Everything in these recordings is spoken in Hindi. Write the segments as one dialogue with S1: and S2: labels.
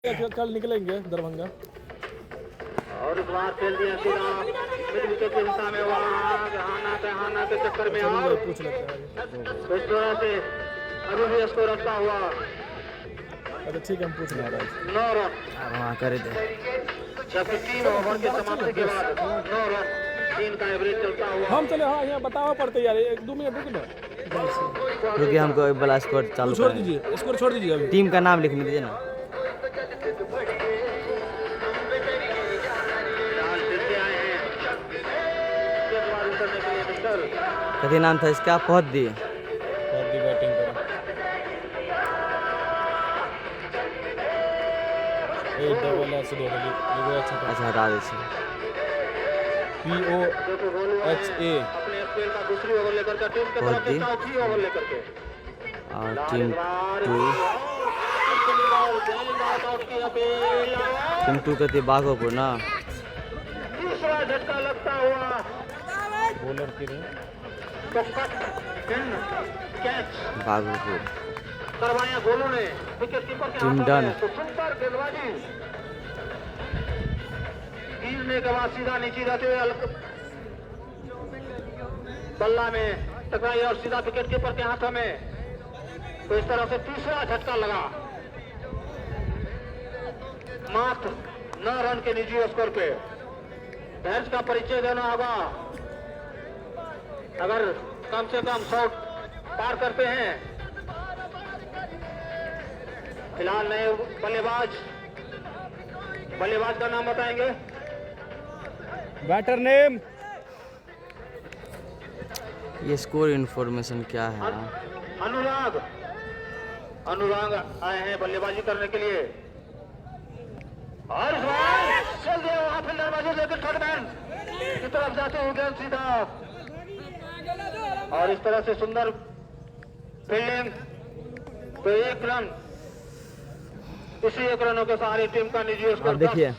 S1: कल निकलेंगे दरभंगा।
S2: और इस बार खेल दिया सीधा मिड विकेट के हिस्सा में हाना के चक्कर में और
S1: पूछ लेते हैं
S2: इस तरह से अभी भी स्कोर रखता हुआ।
S1: अच्छा ठीक है, हम पूछ लेते हैं।
S2: 9 रन
S3: वहाँ कर दे,
S2: जबकि 3 ओवर के समाप्ति के बाद 9 रन 3 का एवरेज चलता हुआ।
S1: हम चले, हाँ यहाँ बताओ पड़ते यार, 1-2 मिनट रुक ना,
S3: क्योंकि हमको बड़ा स्कोर चालू
S1: छोड़
S3: करना है।
S1: दीजिए, स्कोर छोड़ दीजिए अभी।
S3: टीम का नाम लिखने दीजिए ना। कभी नाम था इसका, पहुँच दिए
S1: बैटिंग करो।
S3: अच्छा हटा दीजिए।
S1: POHA
S2: अपने स्पेल का दूसरी ओवर लेकर के टीम के तरफ से चौथी ओवर लेकर के
S3: और टीम टू कहती बाघोपुर ना।
S2: दूसरा झटका लगता हुआ
S1: बॉलर की
S2: तो कैच
S3: बाघोपुर
S2: करवाया गोलू ने विकेट कीपर के
S3: टीम
S2: हाथों
S3: डन।
S2: में। तो सुंदर गेंदबाजी गिरने के बाद सीधा नीचे जाते हुए बल्ला में टकराई और सीधा विकेट कीपर के हाथों में। तो इस तरह से तीसरा झटका लगा मात्र 9 रन के निजी स्कोर पे। धैर्य का परिचय देना होगा, अगर कम से कम 100 पार करते हैं। फिलहाल नए बल्लेबाज का नाम बताएंगे।
S1: Batter name.
S3: ये स्कोर इन्फॉर्मेशन क्या है?
S2: अनुराग आए हैं बल्लेबाजी करने के लिए। और इस बार चल दिया वहां फील्डर बाजू, लेकिन थर्ड मैन की तरफ जाते हुए गेंद सीधा। और इस तरह से सुंदर फील्डिंग। तो 1 रन, इसी 1 रनों के सहारे टीम का निजी स्कोर।
S3: अब देखिए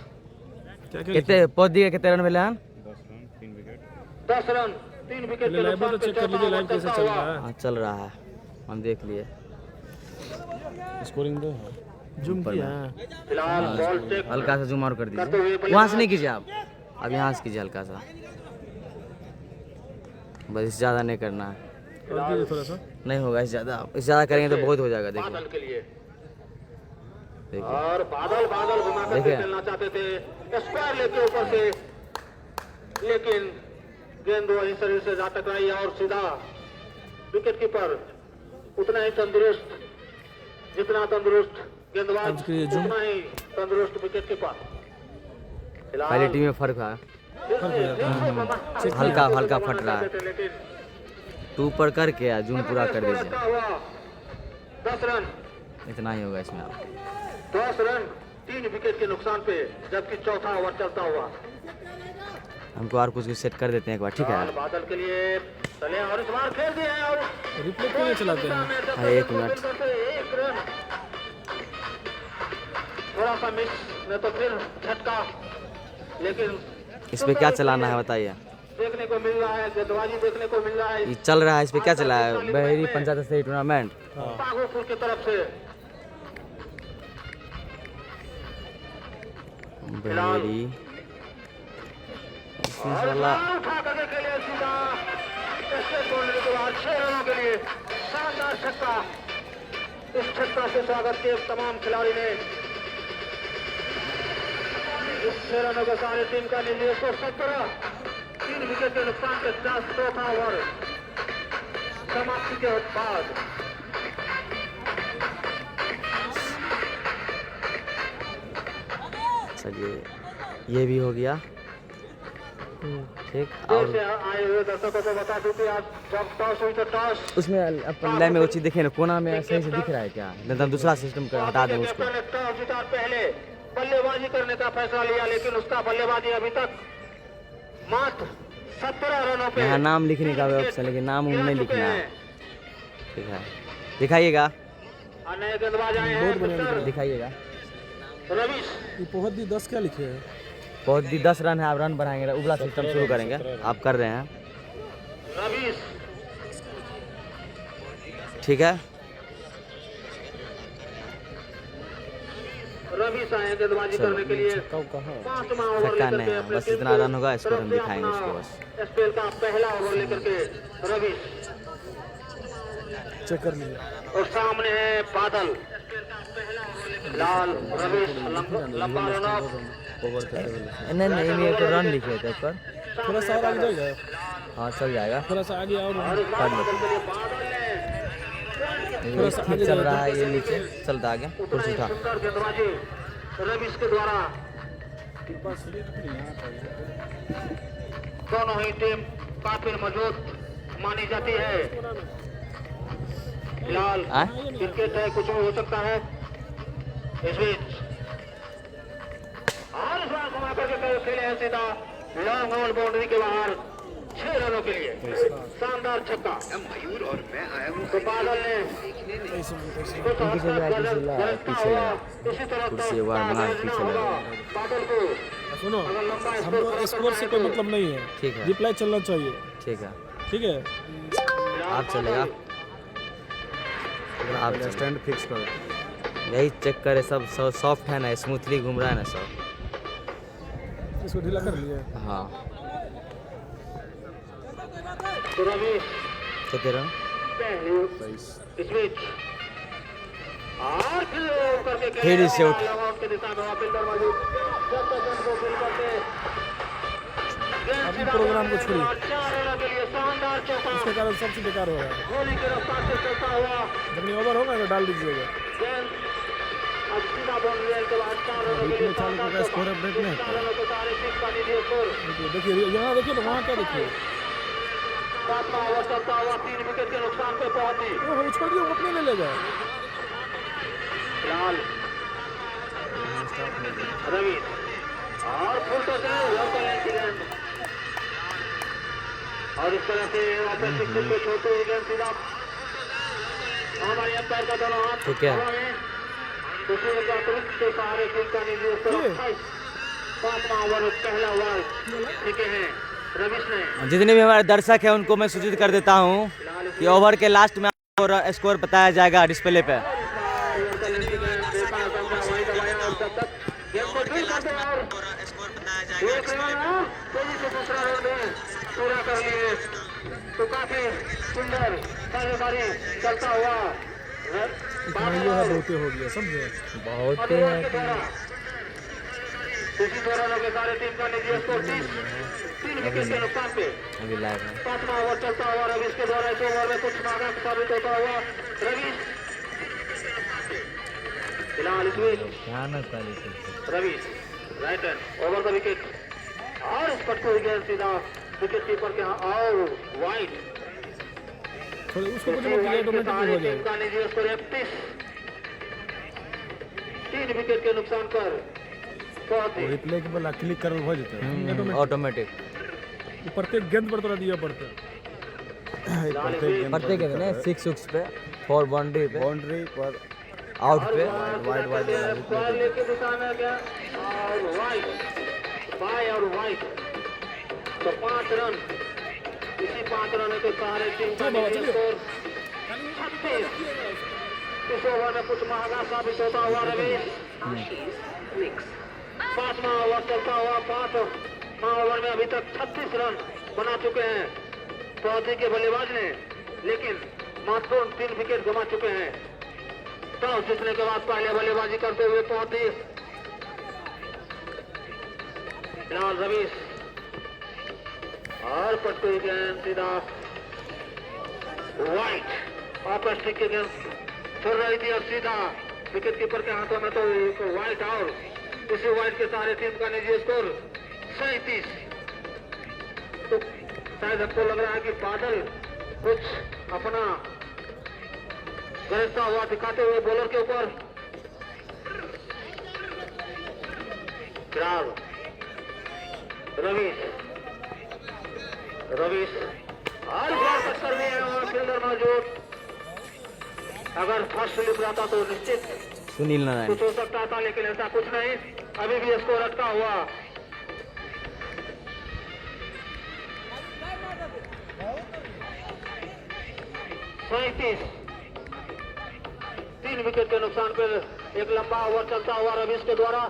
S3: कितने पहुँच दिए, कितने रन मिले हैं?
S2: 10 रन 3 विकेट के नुकसान पे
S1: चेक कर लीजिए लाइव कैसे चल रहा है।
S3: हाँ चल रहा है, हम देख लिए।
S1: स्कोरिंग दो जूम किया है।
S2: फिलहाल बॉल चेक
S3: हल्का सा जूम आउट कर
S2: करते हुए
S3: दीजिए, वहाँ से नहीं कीजिए आप, अब यहाँ से कीजिए हल्का सा, बस इससे ज़्यादा नहीं करना है।
S1: और कीजिए थोड़ा सा।
S3: नहीं होगा, इससे ज़्यादा करेंगे तो बहुत हो जाएगा। देखिए
S2: बादल के लिए।
S3: देखिए
S2: और बादल घुमा कर
S3: देखिए।
S2: खेलना चाहते थे स्क्वायर लेके ऊपर से, लेकिन गेंद वही शरीर से जा टकराई और सीधा विकेट कीपर उतना ही तंदुरुस्त, जितना तंदुरुस्त गेंदबाज उतना ही तंदुरुस्त विकेट कीपर।
S3: पहले टीम में फर्क है, हल्का हल्का फट रहा है।
S2: लेकिन
S3: 2 पर करके जूम पूरा कर दीजिए,
S2: 10 रन
S3: इतना ही होगा इसमें।
S2: 10 रन 3 विकेट के नुकसान पे, जबकि चौथा ओवर चलता हुआ।
S3: हमको और कुछ सेट कर देते हैं एक बार, ठीक है?
S2: बादल के लिए चले और इस बार खेल दिए हैं और
S1: रिप्ले क्यों नहीं चलाते हैं?
S3: हाँ, 1 मिनट।
S2: 1 रन थोड़ा सा मिस, नहीं तो फिर झटका। लेकिन
S3: इस पे क्या चलाना है बताइए?
S2: देखने को मिल रहा है, गेंदबाजी देखने को मिल रहा है
S3: ये चल रहा है, इस पे क्या चला है? बहरी पंचायत स्तरीय टूर्नामेंट।
S2: बागोपुर की तरफ से।
S3: बहरी
S2: और उठा करके खेले सीधा स्टेट बाउंड्री के बाद 6 रनों के लिए शानदार छक्का। इस छक्का से स्वागत किए तमाम खिलाड़ी ने। इस 6 रनों के सारे टीम का निजी स्कोर 17, 3 विकेट के नुकसान के साथ चौथा ओवर समाप्ति के बाद।
S3: चलिए ये भी हो गया, ठीक।
S2: दूर
S3: और
S2: से आए हुए दर्शकों को बता दूं कि आज जब टॉस हुई तो टॉस
S3: उसमें अपन लाइन में वो चीज़ देखिए ना, कोना में सही से दिख रहा है क्या? नहीं तो हम दूसरा सिस्टम कर हटा दें उसको।
S2: कैप्टन ने टॉस जीता, पहले बल्लेबाजी करने का फैसला लिया, लेकिन उसका बल्लेबाजी अभी तक मात्र 17 रनों पे।
S3: यहाँ नाम लिखने का ऑप्शन, लेकिन नाम नहीं लिखना है, ठीक है? दिखाइएगा,
S2: नए गेंदबाज आए हैं मिस्टर
S3: दिखाइएगा।
S2: रवीश।
S1: ये बहुत दी 10 क्या लिखे हैं?
S3: बहुत दी 10 रन है, आप रन बढ़ाएंगे, उगला सिस्टम शुरू करेंगे, आप कर रहे हैं,
S2: रवीश
S3: ठीक है?
S2: रवीश आए गेंदबाजी करने के लिए।
S1: कब कहाँ
S2: 5वां ओवर
S3: छक्का
S2: लेकर
S3: नहीं
S2: के
S3: है,
S2: अपने
S3: बस
S2: टीम
S3: इतना
S2: को
S3: रन होगा, स्कोर हम
S2: तरफ से
S3: दिखाएंगे
S2: अपना
S3: उसको बस।
S2: स्पेल का पहला ओवर लेकर के रवीश।
S1: चेक कर लीजिए।
S2: और सामने है बादल लाल। रवीश लंबा रन ऑफ।
S1: ओवर के टेबल
S3: नहीं नहीं, मैं एक रन लिखे थे पर।
S1: थोड़ा सा और आगे जाएगा,
S3: हाँ चल जाएगा।
S1: थोड़ा सा आगे और
S2: और इस बार बादल के लिए बादल ने
S3: ये ठीक चल रहा है, ये नीचे चल रहा आगे
S2: उतना
S3: कुछ
S2: ही
S3: उठा।
S2: सुंदर गेंदबाजी रवीश के द्वारा। दोनों ही टीम काफी मजबूत मानी जाती है। फिलहाल
S3: हाँ?
S2: क्रिकेट है, कुछ भी हो सकता है इस बीच। और इस बार घुमा करके खेले हैं सीधा लॉन्ग ऑन बाउंड्री के बाहर 6 रनों के लिए शानदार छक्का। मयूर और मैं आया हूँ। तो बादल ने कुछ हद तक गरजता हुआ इसी तरह
S3: कुर्सी एक बार बना के पीछे लगा।
S2: बादल को
S1: सुनो,
S2: अगर लंबा
S1: हमको स्कोर से कोई मतलब नहीं है,
S3: ठीक है
S1: रिप्लाई चलना चाहिए।
S3: ठीक है,
S1: ठीक है,
S3: आप चलेगा। आप
S1: स्टैंड फिक्स करो।
S3: यही चेक करे, सब सॉफ्ट है ना, स्मूथली घूम रहा है ना सब।
S1: इसको ढीला कर लिए।
S3: हाँ
S2: तो रवीश
S3: कितने रन?
S2: पहले इस बीच और
S3: फिर इसे उठ।
S2: के दिशा में फील्डर मौजूद। जब तक गेंद को फील्ड करते
S1: अभी प्रोग्राम को छोड़िए,
S2: 4 रनों के लिए शानदार चौका।
S1: इसके कारण सबसे बेकार हो रहा है।
S2: गोली की रफ्तार से चलता हुआ
S1: जब नहीं ओवर होगा तो डाल दीजिएगा।
S2: गेंद अब सीधा बाउंड्री के बाद 4 रनों के लिए शानदार चौका।
S1: स्कोर अपडेट नहीं
S2: 4 रनों के सारे सिक्स का नीचे स्कोर।
S1: देखिए यहाँ देखिए तो वहाँ क्या देखिए।
S2: 7वां ओवर चलता हुआ 3 विकेट के नुकसान पे पहुंची।
S1: वो छोड़ दिए, वो अपने ले लेगा।
S2: फिलहाल रवीश और फुल टॉस है लोकल गेंद। और इस तरह से वापस सिक्स पे छोड़ते हुए गेंद सीधा हमारे अंपायर का दोनों हाथ
S3: ठीक है।
S2: हवा में। दूसरे का अतिरिक्त के सहारे टीम का निजी स्कोर 5वां ओवर पहला ओवर फेंके हैं रवीश ने।
S3: जितने भी हमारे दर्शक हैं उनको मैं सूचित कर देता हूँ कि ओवर के लास्ट में आपको स्कोर बताया जाएगा डिस्प्ले पे।
S2: पूरा कर लिए तो काफी सुंदर बल्लेबाजी चलता हुआ
S1: बहुत हो गया, समझे।
S3: बहुत
S2: इसी दौरान के सारे टीम का निजी स्कोर 3 विकेट के नुकसान पे।
S3: अभी लाइव है।
S2: 5वां ओवर चलता हुआ रवीश के द्वारा इस ओवर में कुछ नाकाम साबित होता हुआ रवीश। फिलहाल इस बीच Ravish right hand over the wicket और इस पटको गेंद सीधा विकेट कीपर के और वाइड।
S1: थोड़े उसको कुछ मत कीजिए, ऑटोमेटिक हो
S2: टीम
S1: जाएगा।
S2: का निजी स्कोर 31। 3 विकेट के नुकसान पर पहुंचे।
S1: रिप्ले के बाद क्लिक कर हो जाता है
S3: ऑटोमेटिक।
S1: प्रत्येक गेंद पर थोड़ा दिया पड़ता
S3: प्रत्येक गेंद में 6 पे 4 बाउंड्री पर आउट पे
S2: वाइड लेके दिशा में गया और वाइड बाय और वाइड। तो 5 रन इसी 5 रनों के सहारे टीम का स्कोर 36। इस ओवर में कुछ महंगा साबित होता हुआ रवीश। 5वां ओवर चलता हुआ 5वां ओवर में अभी तक 36 रन बना चुके हैं पौधे के बल्लेबाज ने, लेकिन महत्वपूर्ण 3 विकेट गंवा चुके हैं। टॉस जीतने के बाद पहले बल्लेबाजी करते हुए पहुंचे फिलहाल रवीश और पट्टी गेंद सीधा वाइट ऑपर स्टिक की गेंद फिर रही थी और सीधा विकेट कीपर के हाथों में तो एक वाइट और इसी वाइट के सारे टीम का निजी स्कोर 37। तो शायद हमको लग रहा है कि बादल कुछ अपना गरजता हुआ दिखाते हुए बॉलर के ऊपर फिलहाल रवीश और टक्कर में है और फील्डर मौजूद। अगर फर्स्ट स्लिप रहता तो निश्चित
S3: सुनील नारायण
S2: कुछ हो सकता था, लेकिन ऐसा कुछ नहीं। अभी भी स्कोर अटका हुआ। तीन विकेट के नुकसान पर एक लंबा ओवर चलता हुआ रवीश के द्वारा।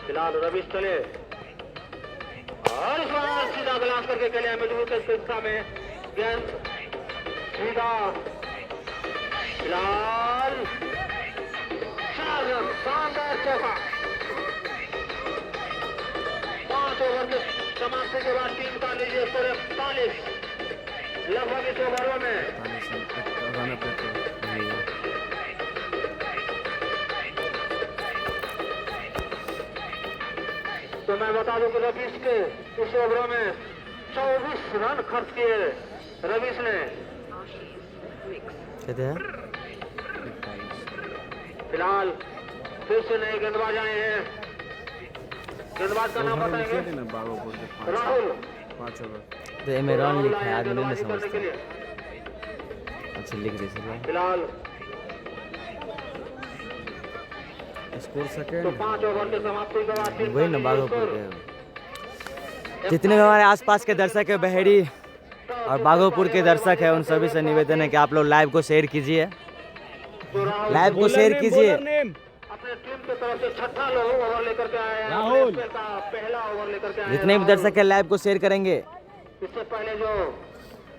S2: फिलहाल रवीश चले और इस बार सीधा ग्लास करके खेले मिडल के दिशा में गेंद सीधा। फिलहाल शानदार चौका। 5 ओवर के समाप्ति के बाद टीम का लीजिए 45 लगभग इस ओवरों में। तो मैं बता दूं कि रवीश के इस ओवरों में 24 रन खर्च किए रवीश ने। फिलहाल फिर से नए गेंदबाज आए हैं। गेंदबाज का नाम बताएंगे राहुल।
S1: 5 ओवर
S3: तो ये में रन लिखा है, आदमी नहीं
S2: गेंदबाजी करने के
S3: समझता।
S2: लिए
S3: अच्छा लिख दे सब
S2: फिलहाल
S1: स्कोर
S2: तो
S1: सेकंड
S2: 5 ओवर के समाप्ति के बाद टीम
S3: वही
S2: का
S3: ना
S2: लीजिए
S3: बाघोपुर
S2: स्कोर।
S3: के जितने भी हमारे आसपास के दर्शक है, बहेड़ी और बाघोपुर के दर्शक है, उन सभी से निवेदन है कि आप लोग लाइव को शेयर कीजिए,
S2: तो राहुल
S3: लाइव को शेयर कीजिए।
S2: अपने टीम की तरफ से छठा ओवर लेकर के आए हैं।
S1: राहुल।
S2: IPL का पहला ओवर लेकर के आए हैं
S3: जितने भी
S2: राहुल।
S3: दर्शक है लाइव को शेयर करेंगे।
S2: इससे पहले जो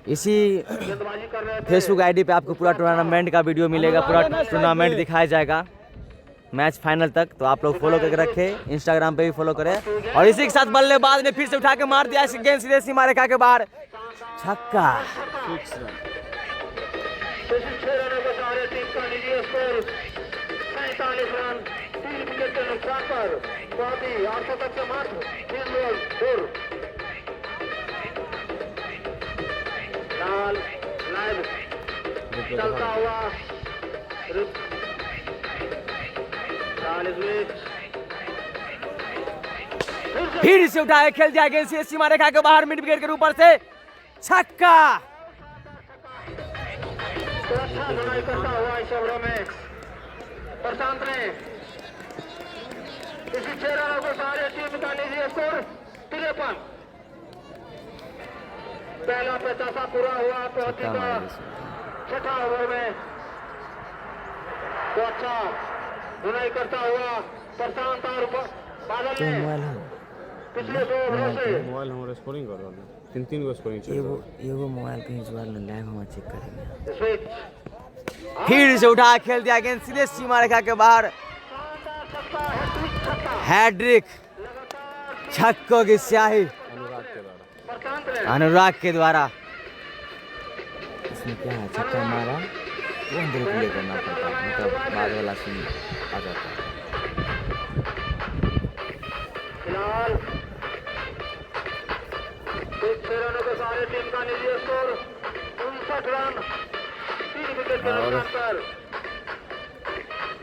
S3: इसी
S2: गेंदबाजी कर रहे थे
S3: फेसबुक आईडी पे आपको पूरा टूर्नामेंट का वीडियो मिलेगा, पूरा टूर्नामेंट दिखाया जाएगा मैच फाइनल तक। तो आप लोग फॉलो करके रखें, इंस्टाग्राम पे भी फॉलो करें। और इसी के साथ बल्लेबाज ने फिर से उठा के मार दिया इस गेंद सीधे सीमा रेखा के बाहर, छक्का।
S1: 6 रन।
S2: 6 रनों के सारे टीम का लीजिए स्कोर 47 रन। 3 विकेट के नुकसान पर बहुत ही अर्धशतक के मात्र 3 रन दूर। लाइव चलता हुआ
S3: फिर से उठा के खेल दिया गेंद सीधे सीमा रेखा के बाहर, मिड विकेट के ऊपर से छक्का।
S2: तो अच्छा धुनाई करता हुआ इस ओवरों में प्रशांत ने इसी 6 रनों को सारे टीम का लीजिए स्कोर 53। पहला 50 पूरा हुआ पहुंची का छठा ओवर में। तो अच्छा धुनाई करता हुआ प्रशांत और बादल ने पिछले 2 ओवरों से
S1: मोबाइल हमारे स्कोरिंग कर रहा है, 3 गो स्कोरिंग चल रहा है।
S3: एगो मोबाइल कहीं जुआल लाइव हम चेक करेंगे।
S2: स्विच
S3: फिर से उठा के खेल दिया गेंद सीधे सीमा रेखा के बाहर,
S2: शानदार छक्का, हैट्रिक छक्का
S3: हैट्रिक,
S2: लगातार
S3: छक्कों की स्याही
S1: अनुराग के द्वारा।
S2: प्रशांत ने
S3: अनुराग के द्वारा। इसमें क्या है, छक्का मारा वो अंदर प्ले करना पड़ता है, मतलब बाद वाला सीन आ जाता है।
S2: फिलहाल 6 रनों के सारे टीम का लीजिए स्कोर 59 रन। 3 विकेट के
S3: और-
S2: नुकसान पर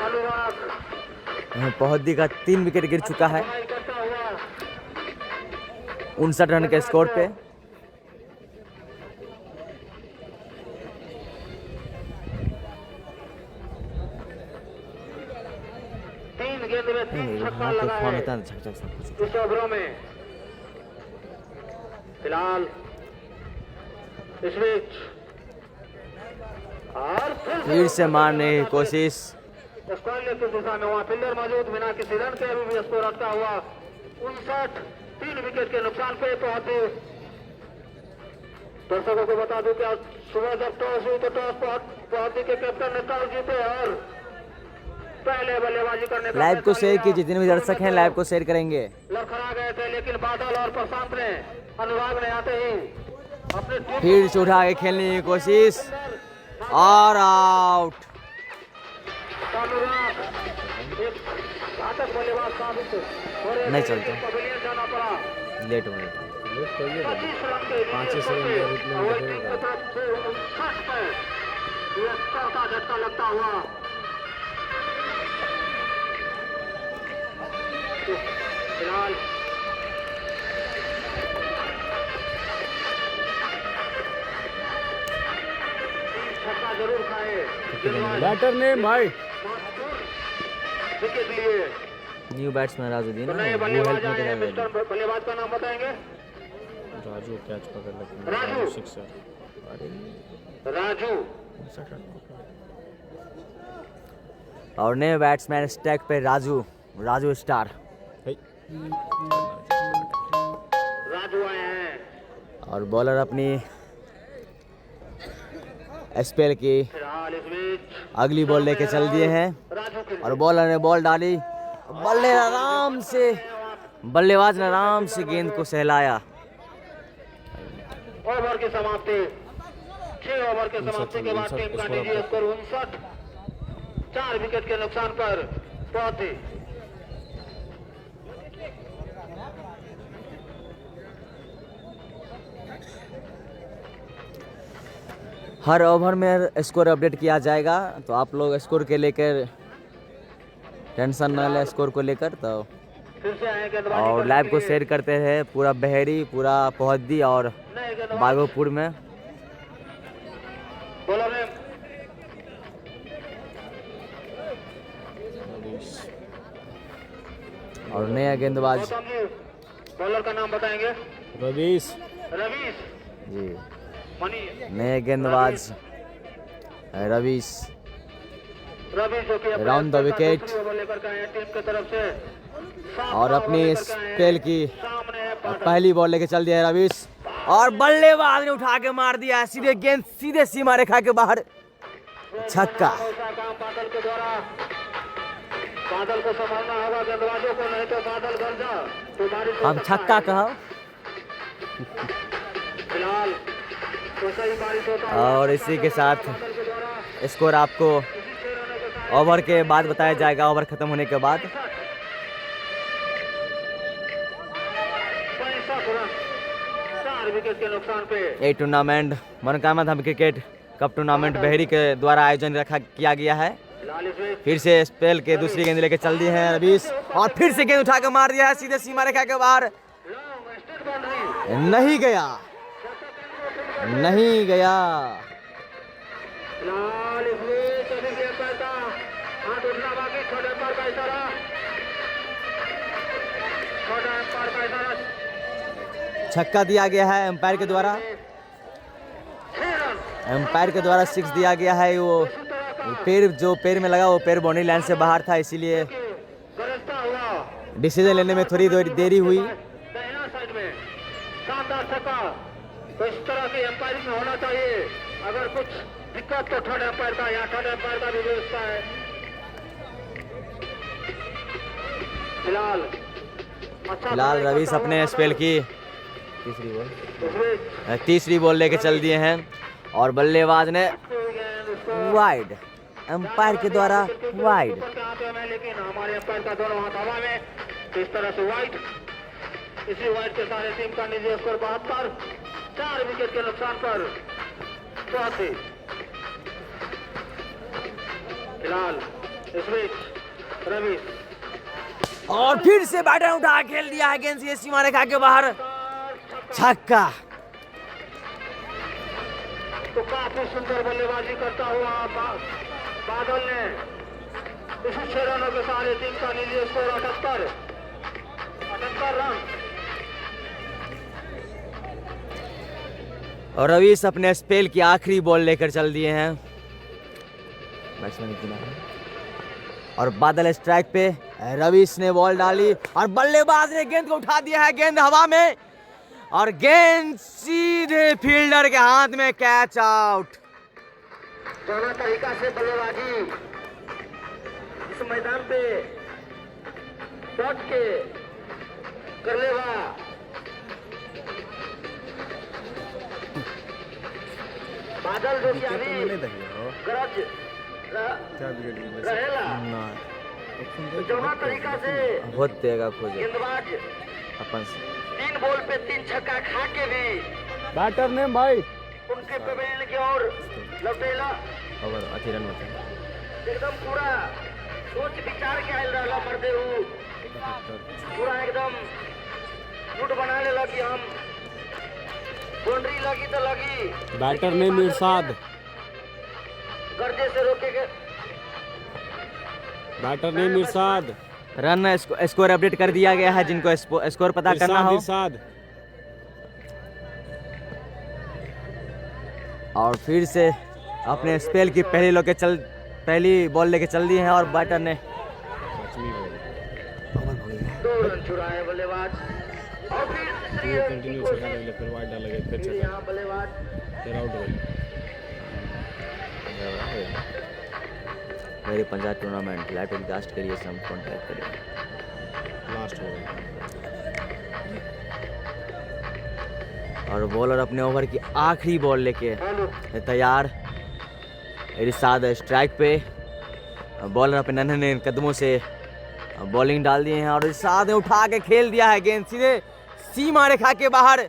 S2: अनुराग
S3: पहुद्दी का 3 विकेट गिर चुका है
S2: धुनाई करता हुआ
S3: 59 रन के स्कोर पे।
S2: तीन गेंद में 3 छक्का
S3: हाथ पे
S2: लगा
S3: फोन
S2: है
S3: होता है छक छक सब कुछ।
S2: इस ओवरों में। फिलहाल इस बीच और
S3: फिर से मारने की कोशिश,
S2: स्क्वायर की दिशा में वहाँ फील्डर मौजूद, बिना किसी रन के अभी भी स्कोर अटका हुआ 59। 3 विकेट के नुकसान पे पहुंचे। दर्शकों को बता दूं कि आज सुबह जब टॉस हुई तो टॉस पहुंची के कैप्टन ने टॉस जीते और पहले बल्लेबाजी करने का
S3: लाइव को
S2: फैसला
S3: शेयर
S2: लिया।
S3: कीजिए, जितने भी दर्शक हैं लाइव को शेयर करेंगे।
S2: लड़खड़ा गए थे लेकिन बादल और प्रशांत ने अनुराग ने आते ही अपने टीम
S3: फिर से उठा के खेलने की कोशिश और आउट।
S2: अनुराग एक घातक बल्लेबाज साबित हो रहे
S3: नहीं
S2: थे,
S3: चलता।
S2: लेकिन पवेलियन जाना पड़ा।
S3: लेट हो गया।
S2: 25 रन के
S1: 5 से
S2: लीड
S1: रिप्ले में
S2: और
S1: देखिएगा।
S2: टीम की तरफ से 59 पे ये चौथा झटका लगता हुआ फिलहाल छक्का जरूर खाए गेंदबाज
S1: बैटर नेम भाई
S2: विकेट लिए।
S3: न्यू बैट्समैन राजुद्दीन
S2: तो
S3: है,
S2: नए
S3: वो
S2: बल्लेबाज
S3: हेल्प
S2: आए हैं,
S3: नहीं
S2: मिस्टर
S3: करेगा।
S2: बल्लेबाज का नाम बताएंगे?
S1: राजू कैच पकड़
S2: राजू।
S1: लेकिन 6
S2: राजू
S3: और नए बैट्समैन स्टैक पे राजू स्टार।
S2: राजू आए हैं।
S3: और बॉलर अपनी स्पेल की
S2: फिलहाल इस बीच
S3: अगली बॉल लेके चल दिए हैं
S2: राजू के
S3: और बॉलर ने बॉल डाली। बल्लेबाज ने आराम से गेंद को सहलाया।
S2: ओवर की समाप्ति, 6 ओवर के समाप्ति के बाद टीम का निजी स्कोर 59, 4 विकेट के नुकसान पर पहुंची।
S3: हर ओवर में स्कोर अपडेट किया जाएगा, तो आप लोग स्कोर के लेकर टेंशन न लें स्कोर को लेकर। तो
S2: फिर से आए गेंदबाजी
S3: और
S2: करने
S3: लाइव
S2: के
S3: को
S2: लिए।
S3: शेयर करते हैं पूरा बहेड़ी, पूरा पोहदी और
S2: नए गेंदबाज
S3: बागोपुर में।
S2: बॉलर ने
S3: और नया गेंदबाज
S2: गौतम जी, बॉलर का नाम बताएंगे?
S1: रवीश
S2: रवीश
S3: जी,
S2: मनी
S3: नए गेंदबाज रवीश
S2: रवीश जो कि अपने
S3: Round the wicket।
S2: दूसरी ओवर लेकर के आए हैं टीम की तरफ से।
S3: और अपनी स्पेल की
S2: सामने है
S3: पहली बॉल लेके चल दिया है रवीश और बल्लेबाज ने उठा के मार दिया है सीधे गेंद, सीधे सीमा रेखा के बाहर, छक्का।
S2: ऐसा काम बादल के द्वारा। बादल को संभालना होगा गेंदबाजों को, नहीं तो बादल गरजा तो बारिश हो
S3: हम
S2: सकता
S3: छक्का
S2: है।
S3: कहा।
S2: फिलहाल तो सही बारिश होता है।
S3: और इसी के साथ
S2: बादल के द्वारा
S3: स्कोर आपको
S2: 6 रनों के साथ
S3: ओवर के बाद बताया जाएगा, ओवर खत्म होने के बाद।
S2: 65 रन, 4 विकेट के नुकसान पे।
S3: ये टूर्नामेंट मनोकामना धाम क्रिकेट कप टूर्नामेंट बहेड़ी के द्वारा आयोजन किया गया है।
S2: फिलहाल इस बीच
S3: फिर से स्पेल के दूसरी गेंद लेके चल दिए हैं रवीश और फिर से गेंद उठा के मार दिया है सीधे सीमा रेखा के बाहर,
S2: लॉन्ग स्टेट बाउंड्री।
S3: नहीं गया, नहीं गया।
S2: फिलहाल इस बीच अभी भी अंपायर का हाथ उठना बाकी, छोटे अंपायर का इशारा, छोटा अंपायर का इशारा।
S3: छक्का दिया गया है एम्पायर के द्वारा,
S2: 6 रन।
S3: एम्पायर के द्वारा 6 दिया गया है। वो पैर जो पैर में लगा वो पैर बाउंड्री लाइन से बाहर था, इसीलिए
S2: गरजता हुआ
S3: डिसीजन लेने में थोड़ी देरी हुई।
S2: दाहिना साइड में शानदार छक्का। तो इस तरह की अंपायरिंग में होना चाहिए। अगर कुछ दिक्कत तो थर्ड अंपायर का, यहाँ थर्ड अंपायर का भी व्यवस्था है। फिलहाल
S3: फिलहाल रवीश अपने स्पेल की तीसरी बॉल लेके चल दिए हैं और बल्लेबाज ने वाइड, एम्पायर के द्वारा वाइड।
S2: लेकिन हमारे अंपायर का दोनों हाथ हवा में, तो इस तरह से वाइड। इसी वाइड के सारे टीम का निजी स्कोर 72, 4 विकेट के नुकसान पर पहुंची। फिलहाल इस बीच रवीश
S3: और फिर से बैटर उठा खेल दिया है गेंद सीधे सीमा रेखा के बाहर, छक्का।
S2: तो काफी सुंदर बल्लेबाजी करता हुआ बादल ने इसी 6 रनों के सारे टीम का निजी स्कोर 78 रन।
S3: और रवीश अपने स्पेल की आखिरी बॉल लेकर चल दिए हैं और बादल स्ट्राइक पे, रवीश ने बॉल डाली और बल्लेबाज ने गेंद को उठा दिया है, गेंद हवा में और गेंद सीधे फील्डर के हाथ में, कैच आउट।
S2: दोनों तरीका से बल्लेबाजी इस मैदान पे डट के कर लेगा। बादल जो कि अभी गरज रहेला, दोनों तरीका से
S3: बहुत देगा खोजे
S2: गेंदबाज
S3: अपन से।
S2: 3 बॉल पे 3 छक्का खा के भी
S1: बैटर नेम भाई
S2: उनके पवेलियन की ओर लौटेला।
S3: ओवर अथी रन होता है।
S2: एकदम पूरा सोच विचार के आयल रहा मरते हूँ, पूरा एकदम गुट बना ले लगी। हम बाउंड्री लगी तो लगी,
S1: बैटर नेम इरशाद,
S2: गर्जे से रोके के।
S1: बैटर नेम इरशाद,
S3: रन स्कोर अपडेट कर दिया गया है, जिनको स्कोर पता करना हो।
S1: इरशाद।
S3: और फिर से अपने स्पेल की पहली लोग के पहली बॉल लेके चल दिए हैं और बैटर ने
S2: 2 रन चुराए बल्लेबाज और फिर
S1: कंटिन्यू छक्का लगे, फिर वाइड डाला गया, फिर छक्का,
S2: यहाँ बल्लेबाज
S1: फिर आउट हो गए।
S3: मेरे पंजाब टूर्नामेंट लाइव टेलीकास्ट के लिए हम कॉन्टैक्ट करें।
S1: लास्ट हो गया।
S3: और बॉलर अपने ओवर की आखिरी बॉल लेके है तैयार। इरशाद स्ट्राइक पे, बॉलर अपने नन्हे कदमों से बॉलिंग डाल दिए हैं और इरशाद ने उठा के खेल दिया है गेंद सीधे सीमा रेखा के बाहर,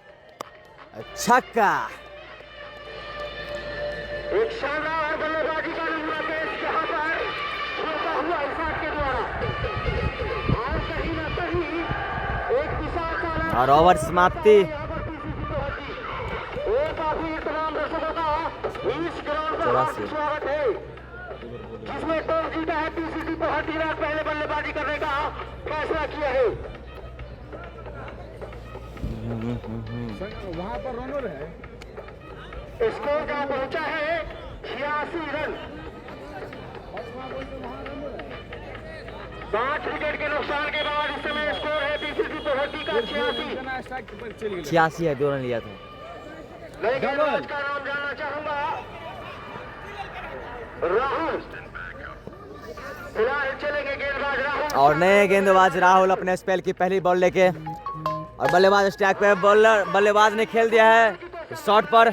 S3: छक्का।
S2: एक शानदार बल्लेबाजी का नमूना पेश यहाँ पर होता हुआ इरशाद के द्वारा और कहीं ना कहीं एक विशाल ताला
S3: और ओवर समाप्ति।
S2: काफी तमाम दर्शकों का इस ग्राउंड पर हार्दिक स्वागत है, जिसमें टॉस जीता है पीसीसी गुवाहाटी ने पहले बल्लेबाजी करने का फैसला किया है।
S1: वहाँ पर रनर है।
S2: स्कोर का पहुंचा है 86 रन। 5 विकेट के नुकसान के बाद इस समय स्कोर है पीसीसी गुवाहाटी का 86।
S3: 86 है, 2 रन लिया था।
S2: नए गेंदबाज का नाम जानना चाहूंगा, राहुल। फिलहाल चलेंगे गेंदबाज राहुल
S3: और नए गेंदबाज राहुल अपने स्पेल की पहली बॉल लेके, और बल्लेबाज स्ट्राइक पे, बल्लेबाज ने खेल दिया है शॉट पर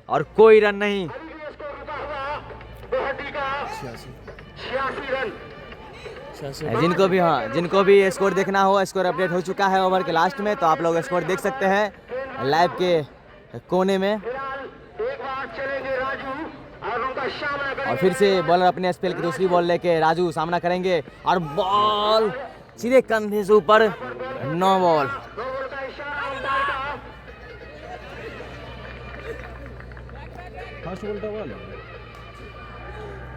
S3: और कोई रन नहीं।
S2: स्कोर रुका हुआ गुवाहाटी का 86 रन।
S3: जिनको भी स्कोर देखना हो, स्कोर अपडेट हो चुका है ओवर के लास्ट में, तो आप लोग स्कोर देख सकते हैं लाइव के कोने में।
S2: फिलहाल एक बार चलेंगे राजू और उनका सामना करेंगे।
S3: और फिर से बॉलर अपने स्पेल की दूसरी बॉल लेके राजू सामना करेंगे और बॉल सीधे कंधे से ऊपर, 9 बॉल।
S2: गोल का इशारा अंपायर का।
S1: First ball double.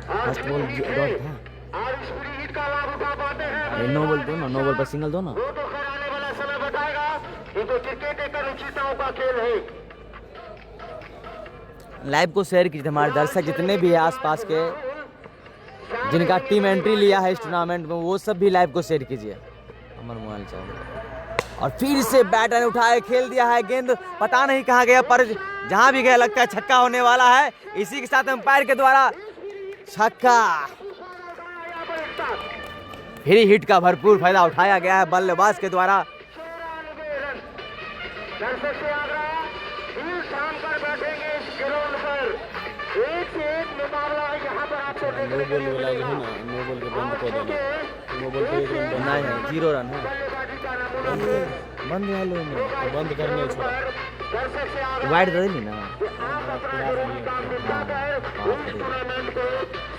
S2: और
S3: first ball
S2: free hit
S3: dot
S2: है।
S3: था।
S2: और इस फ्री हिट का लाभ उठा पाते हैं।
S3: अरे 9 बॉल दो ना, 9 बॉल पर सिंगल दो ना।
S2: वो तो खैर आने वाला समय बताएगा, ये तो क्रिकेट एक अनुचिताओं का खेल है।
S3: लाइव को शेयर कीजिए, हमारे दर्शक जितने भी है आसपास के, जिनका टीम एंट्री लिया है इस टूर्नामेंट में, वो सब भी लाइव को शेयर कीजिए। अमर मोबाइल चाहिए। और फिर से बैटर ने उठाए खेल दिया है गेंद, पता नहीं कहाँ गया, पर जहां भी गया लगता है छक्का होने वाला है। इसी के साथ अंपायर के द्वारा छक्का। फ्री हिट का भरपूर फायदा उठाया गया है बल्लेबाज के द्वारा।
S2: 94 रन। दर्शक से आग्रह, फिर शाम कर बैठेंगे इस ग्राउंड पर। 1 से 1 मुकाबला यहाँ पर आपको देखने के लिए मिलेगा।
S1: नो बॉल के बंद कर देना। नो बॉल पे 1 रन
S3: नहीं है, 0 रन है।
S2: बल्लेबाजी का नमूना
S1: बंद वालों में बंद करने छोड़ा।
S2: दर्शक से आग्रह
S3: वाइड दे दी ना।
S2: कि आप अपना जरूरी काम निपटाकर इस टूर्नामेंट को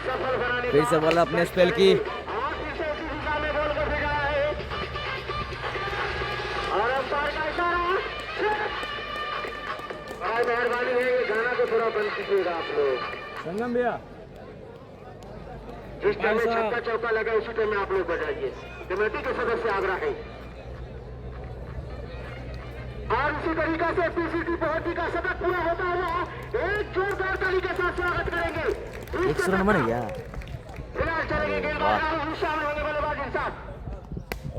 S2: सफल बनाने
S3: फिर से बॉलर अपने स्पेल की,
S2: आप इसे उसी दिशा में बॉल कर भेजा है और अंपायर का इशारा। बहुत मेहरबानी है, ये गाना को थोड़ा बंद कीजिएगा आप लोग।
S1: संगम भैया,
S2: जिस टाइम में छक्का चौका लगा उसी टाइम में आप लोग बजाइए। कमेटी के सदस्य आग्रह है। और इसी तरीका से पीसीसी गुवाहाटी का शतक पूरा होता हुआ एक जोरदार ताली के साथ स्वागत करेंगे।
S3: 100 रन बन गया।
S2: फिलहाल चलेंगे गेंदबाज राहुल, शामिल होंगे बल्लेबाज इरशाद।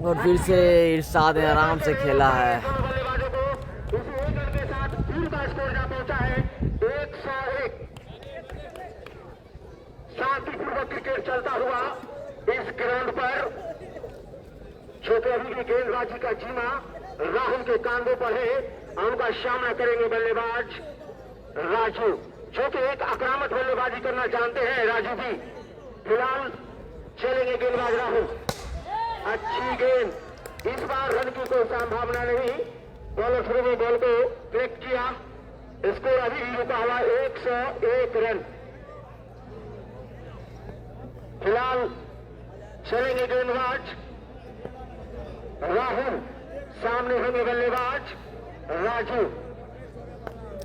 S3: और फिर से इरशाद ने आराम से खेला है।
S2: दोनों बल्लेबाजों को इस 1 रन के साथ फिर का स्कोर जा पहुंचा है 101। शांतिपूर्वक क्रिकेट चलता हुआ इस ग्राउंड पर, जो कि अभी भी गेंदबाजी का जीमा राहुल के कांधों पर है और उनका सामना करेंगे बल्लेबाज राजू, जो कि एक आक्रामक बल्लेबाजी करना जानते हैं राजू भी। फिलहाल चलेंगे गेंदबाज राहुल। अच्छी गेंद, इस बार रन की कोई संभावना नहीं। बॉलर शुरू में बॉल को क्लिक किया, स्कोर अभी भी रुका हुआ 101 रन। फिलहाल चलेंगे गेंदबाज राहुल, सामने होंगे बल्लेबाज राजू।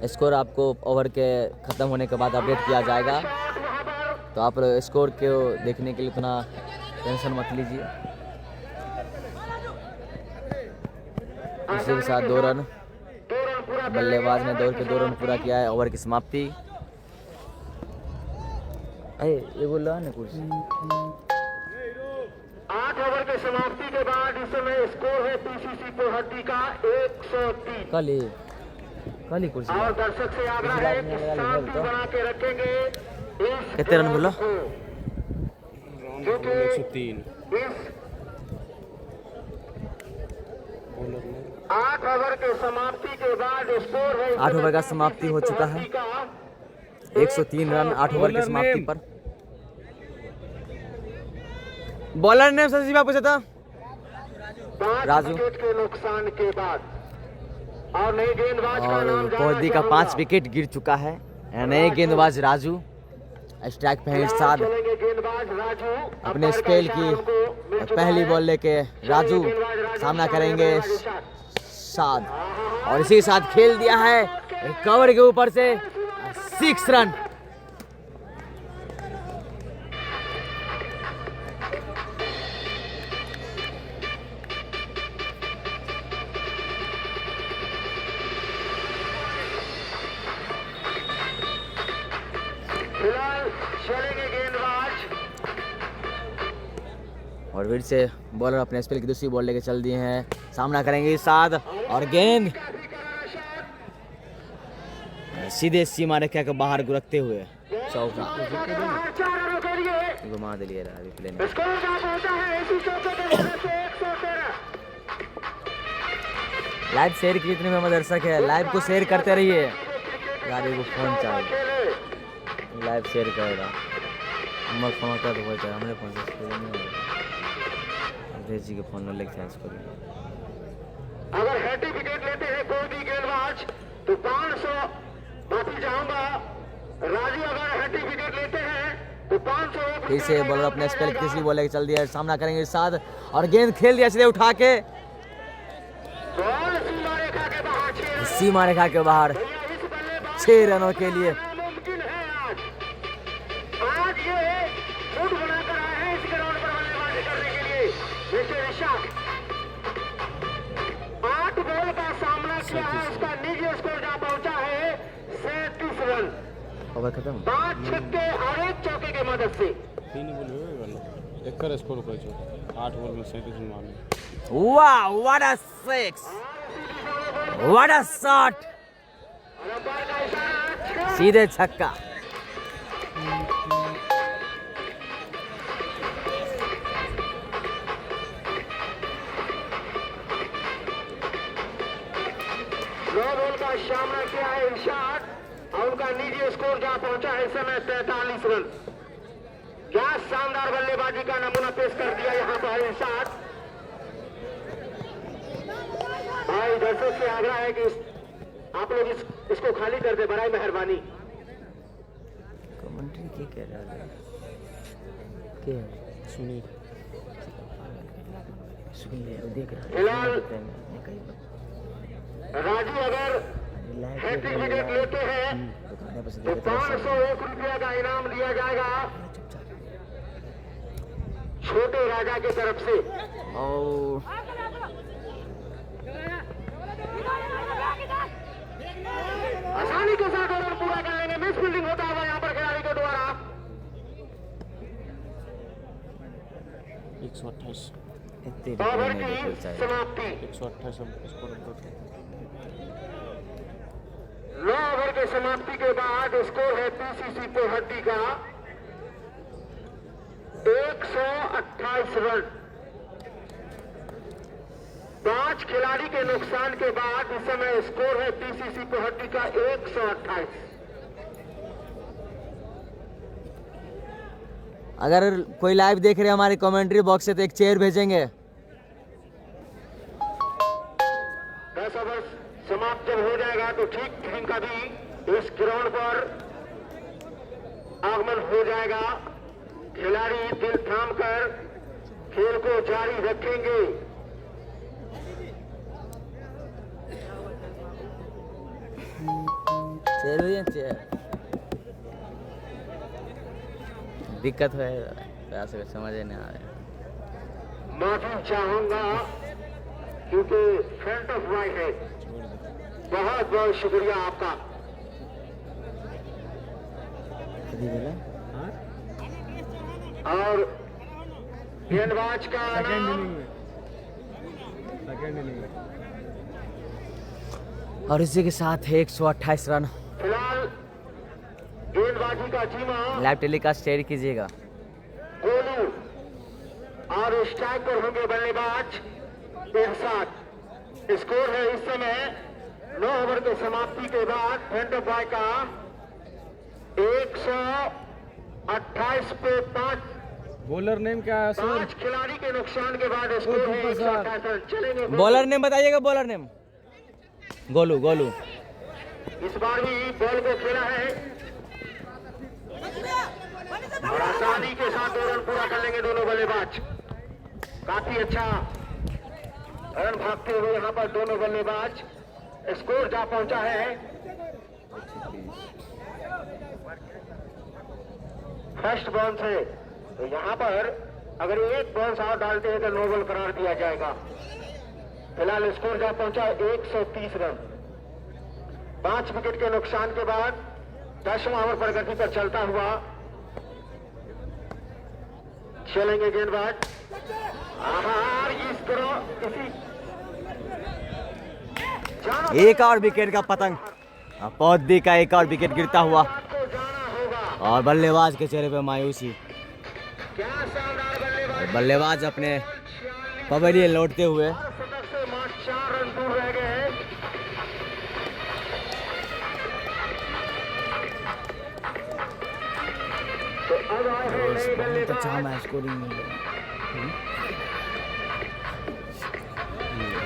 S3: स्कोर आपको ओवर के खत्म होने के बाद अपडेट किया जाएगा,
S2: वहां पर
S3: तो आप स्कोर को देखने के लिए उतना टेंशन मत लीजिए। इसी के साथ 2 रन,
S2: 2 रन पूरा
S3: बल्लेबाज ने दौड़ के 2 रन पूरा किया है। ओवर की समाप्ति। ये बोल रहा ना कुर्सी
S2: 8 ओवर के समाप्ति के बाद इस समय स्कोर है पीसीसी पोहट्टी का 103
S3: कल ही कुर्सी
S2: और दर्शक से आग्रह है कि शांति बना के रखेंगे इस
S3: कितने रन बोला?
S2: क्योंकि
S1: 103
S2: 8 ओवर के समाप्ति के बाद स्कोर है
S3: 8 ओवर का समाप्ति हो चुका है 103 रन 8 ओवर की समाप्ति पर। बॉलर ने संजीव बाबू पूछा था
S2: 5
S3: राजू।
S2: विकेट के नुकसान के बाद और नई गेंदबाज का नाम
S3: और
S2: जानना
S3: कोहली का
S2: चाहूंगा।
S3: 5 विकेट गिर चुका है। नए गेंदबाज राजू स्ट्राइक पे हैं इरशाद।
S2: चलेंगे गेंदबाज राजू
S3: अपने स्केल की पहली बॉल लेके राजू सामना करेंगे साद और इसी के साथ खेल दिया है कवर के ऊपर से 6 रन।
S2: फिलहाल चलेंगे गेंदबाज
S3: और फिर से बॉलर अपने स्पेल की दूसरी बॉल लेके चल दिए हैं। सामना करेंगे साद और गेंद सीधे सीमा रेखा के बाहर गुरकते हुए चौका
S2: 4 रनों के लिए
S3: घुमा दिए अभी प्ले में।
S2: स्कोर क्या पहुंचा है इसी चौके के वजह से 113
S3: लाइव शेयर की इतने में दर्शक है, लाइव को शेयर करते रहिए। गाड़ी को फोन चाहिए लाइव शेयर करेगा हमारे फोन होता तो होता है हमारे फोन से शेयर नहीं होगा अवधेश जी के फोन में लेके इसको।
S2: अगर हैट्रिक विकेट लेते हैं कोई भी गेंदबाज तो 500 माफी चाहूंगा राजू अगर हैट्रिक विकेट लेते हैं तो 500
S3: फिर से बॉलर अपने स्पेल की तीसरी बॉल लेके चल दिया। सामना करेंगे साथ और गेंद खेल दिया सीधे उठा के
S2: बॉल सीमा रेखा के बाहर 6 रन।
S3: सीमा रेखा के बाहर
S2: इस बल्लेबाज
S3: 6 रनों के लिए।
S2: नामुमकिन है आज ये मूड बनाकर आए हैं इस ग्राउंड पर बल्लेबाजी करने के लिए मिस्टर इशाक 8 बॉल का सामना किया है उसका निजी स्कोर जा पहुंचा है 37 रन
S3: ओवर खत्म
S2: 5 छक्के और 1 चौके की मदद से
S1: तीन बॉल हुए वाला एक कर स्कोर कर 8 बॉल में 37 रन मारे।
S3: वाह what a six what a shot
S2: रब्बार का इशारा
S3: सीधे छक्का।
S2: नौ बॉल का सामना किया है इरशाद और उनका निजी स्कोर जहां पहुंचा है इस समय 43 रन। क्या शानदार बल्लेबाजी का नमूना पेश कर दिया यहां पर इरशाद। भाई दर्शक से आग्रह है कि आप लोग इसको खाली कर दे बड़ी मेहरबानी।
S3: कमेंट्री क्या कह रहा है क्या
S1: सुनील
S3: सुन ले देख रहा
S2: फिलहाल
S3: है
S2: राजू अगर हैट्रिक विकेट लेते हैं तो 501 रुपया का इनाम दिया जाएगा छोटे राजा की तरफ से।
S3: और
S2: आसानी के साथ ओवर पूरा कर लेंगे। मिस फील्डिंग होता हुआ यहाँ पर खिलाड़ी के द्वारा
S1: 128
S2: ओवर की समाप्ति
S1: 128 स्कोर करते
S2: 9 ओवर के समाप्ति के बाद स्कोर है पीसीसी पोहट्टी का 128 रन। 5 खिलाड़ी के नुकसान के बाद इस समय स्कोर है पीसीसी पोहट्टी का 128।
S3: अगर कोई लाइव देख रहे हैं हमारे कमेंट्री बॉक्स से तो एक चेयर भेजेंगे।
S2: 10 ओवर समाप्त जब हो जाएगा तो ठीक टीम का भी इस ग्राउंड पर आगमन हो जाएगा। खिलाड़ी दिल थाम कर खेल को जारी रखेंगे।
S3: चेयर भैया चेयर दिक्कत है ऐसे समझ नहीं आ रहा।
S2: माफी चाहूंगा क्योंकि फ्रंट ऑफ राइट है। बहुत बहुत शुक्रिया आपका। और गेंदबाज का नाम
S3: और इसी के साथ 128 रन।
S2: फिलहाल गेंदबाजी का जीमा
S3: लाइव टेलीकास्ट शेयर कीजिएगा।
S2: गोलू और स्ट्राइक पर होंगे बल्लेबाज इरशाद। स्कोर है इस समय 9 ओवर की समाप्ति के बाद फ्रंट बॉय का 128 पे 5।
S1: बॉलर नेम क्या है सर?
S2: 5 खिलाड़ी के नुकसान के बाद स्कोर है 128 रन। चलेंगे
S3: बॉलर नेम बताइएगा, बॉलर नेम। गोलू गोलू।
S2: इस बार भी बॉल को खेला है और आसानी के साथ 2 रन पूरा कर लेंगे दोनों बल्लेबाज। काफी अच्छा रन भागते हुए यहाँ पर दोनों बल्लेबाज। स्कोर जा पहुंचा है फर्स्ट बॉल से। तो यहाँ पर अगर एक बॉल और डालते हैं तो नो बॉल करार दिया जाएगा। फिलहाल स्कोर जा पहुंचा 130 रन। 5 विकेट के नुकसान के बाद 10वां ओवर प्रगति पर चलता हुआ चलेंगे गेंदबाज। आहार इस तरह
S3: एक और विकेट का पतंग। पौधी का एक और विकेट गिरता हुआ
S2: को जाना होगा।
S3: और बल्लेबाज के चेहरे पे मायूसी।
S2: क्या शानदार बल्लेबाज।
S3: बल्लेबाज अपने पवेलियन लौटते हुए।
S2: शतक से मात्र 4 रन दूर रह गए हैं। तो अब आए हैं नए बल्लेबाज।
S3: स्कोरिंग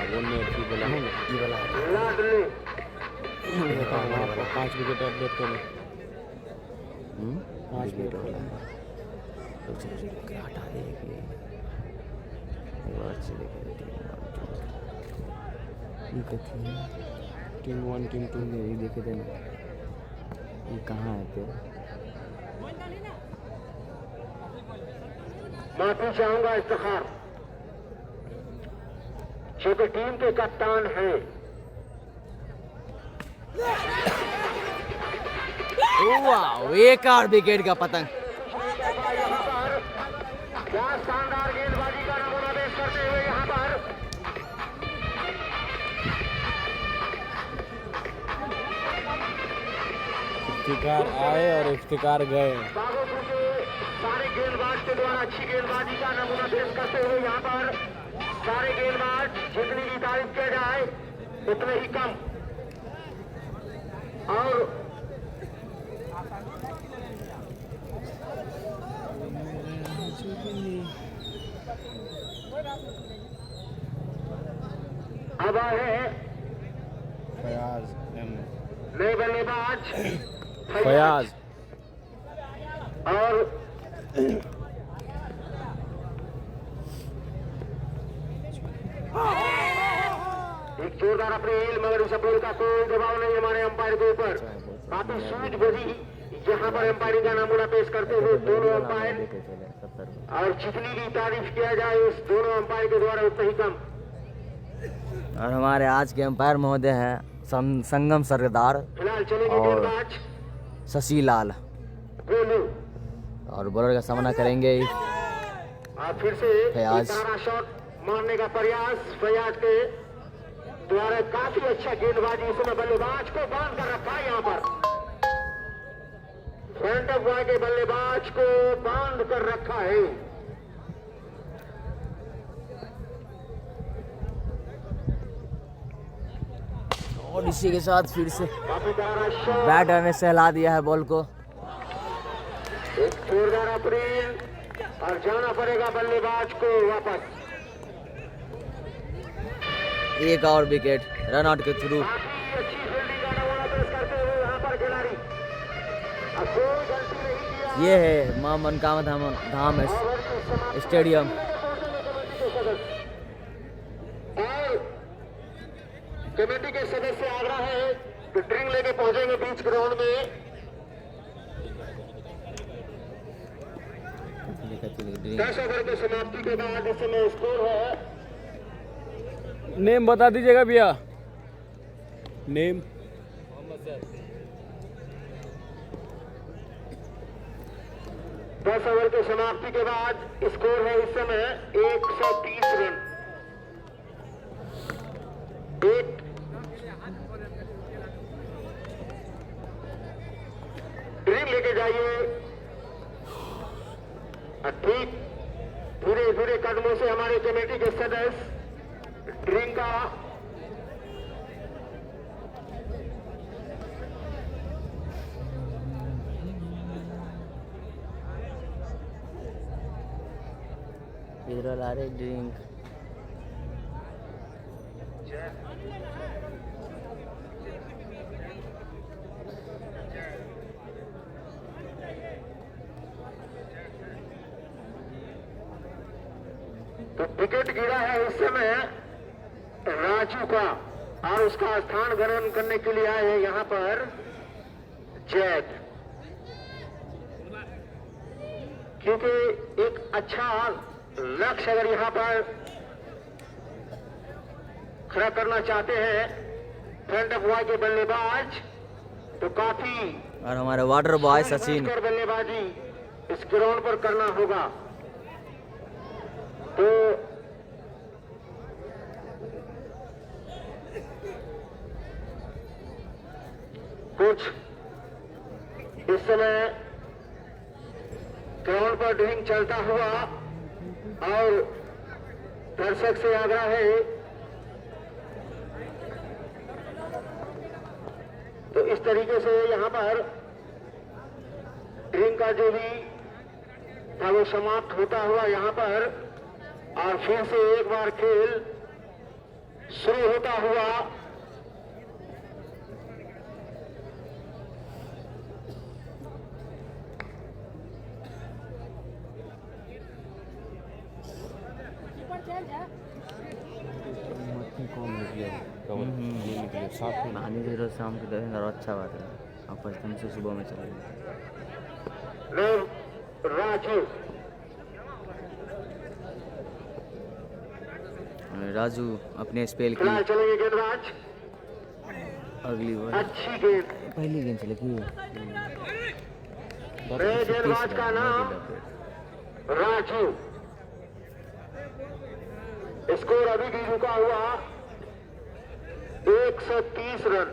S1: बोलने की बोला है
S2: लाडली
S1: 5 विकेट अपडेट कर 5 विकेट वाला
S3: हटा देगी।
S1: टीम 1 टीम 2
S3: ये देखे थे ना, ये कहाँ है तेरे?
S2: माफी चाहूंगा इफ्तिखार जो कि टीम के कप्तान हैं।
S3: वाह, एक और विकेट का पतंग।
S2: क्या शानदार गेंदबाजी का नमूना पेश करते हुए यहाँ पर
S1: इफ्तिकार आए और इफ्तिकार गए।
S2: बागोपुर के सारे गेंदबाज के द्वारा अच्छी गेंदबाजी का नमूना पेश करते हुए यहाँ पर सारे गेंदबाज जितनी की तारीफ किया जाए उतने ही कम। और अब आए हैं
S1: फयाज एम
S2: नए बल्लेबाज
S1: फयाज
S2: और एक जोरदार अपील, मगर इस अपील का कोई दबाव नहीं हमारे अंपायर के ऊपर। काफी सूझबूझी यहाँ पर अंपायरिंग का नमूना पेश करते हुए दोनों अंपायर, और जितनी भी तारीफ किया जाए उस दोनों अंपायर के द्वारा उतना ही कम।
S3: और हमारे आज के अंपायर महोदय हैं संगम सरदार
S2: फिलहाल चलेंगे
S3: और
S2: गेंदबाज
S3: शशि लाल।
S2: गोलू
S3: और बॉलर का सामना करेंगे
S2: और फिर से
S3: फयाज।
S2: तारा शॉट मारने का प्रयास फयाज के द्वारा। काफी अच्छा गेंदबाजी इस समय बल्लेबाज को बांध कर रखा है। यहाँ पर फ्रंट ऑफ बॉय के बल्लेबाज को बांध कर रखा है।
S3: और इसी के साथ फिर से
S2: काफी तारा शॉट,
S3: बैटर ने सहला दिया है बॉल को।
S2: एक जोरदार अपील और जाना पड़ेगा बल्लेबाज को वापस।
S3: एक और विकेट रन आउट के थ्रू।
S2: काफी अच्छी फील्डिंग का नमूना पेश करते हुए यहाँ पर खिलाड़ी। अब कोई गलती नहीं किया।
S3: ये है मां मनकामना धाम
S2: ओवर की समाप्ति
S3: स्टेडियम।
S2: और कमेटी के सदस्य आग्रह है कि ड्रिंक लेके पहुंचेंगे बीच ग्राउंड में। 10 ओवर की समाप्ति के बाद इस समय स्कोर है।
S1: नेम बता दीजिएगा भैया। नेम
S2: 10 ओवर के समाप्ति के बाद स्कोर है इस समय 130 रन। एक ड्रीम लेके जाइए। ठीक धीरे धीरे कदमों से हमारे कमेटी के सदस्य ड्रीम का
S3: इधर आ रहे ड्रिंक।
S2: तो विकेट गिरा है इस समय राजू का और उसका स्थान ग्रहण करने के लिए आए हैं यहाँ पर जैद, क्योंकि एक अच्छा लक्ष्य अगर यहाँ पर खड़ा करना चाहते हैं फ्रंट ऑफ बॉय के बल्लेबाज तो काफी
S3: और हमारे वाटर बॉय सचिन
S2: बल्लेबाजी इस ग्राउंड पर करना होगा। तो कुछ इस समय ग्राउंड पर ड्रिंक चलता हुआ और दर्शक से आग्रह है तो इस तरीके से यहाँ पर ड्रिंक का जो भी था वो समाप्त होता हुआ यहाँ पर और फिर से एक बार खेल शुरू होता हुआ
S3: पानी से रोज शाम को देखेंगे और अच्छा बात है। आप पश्चिम से सुबह में चलेंगे।
S2: राजू
S3: राजू अपने स्पेल की
S2: चलेंगे गेंदबाज
S3: अगली बार
S2: अच्छी गेंद
S3: पहली गेंद चले की
S2: गेंदबाज का नाम राजू। स्कोर अभी भी रुका हुआ 130 रन।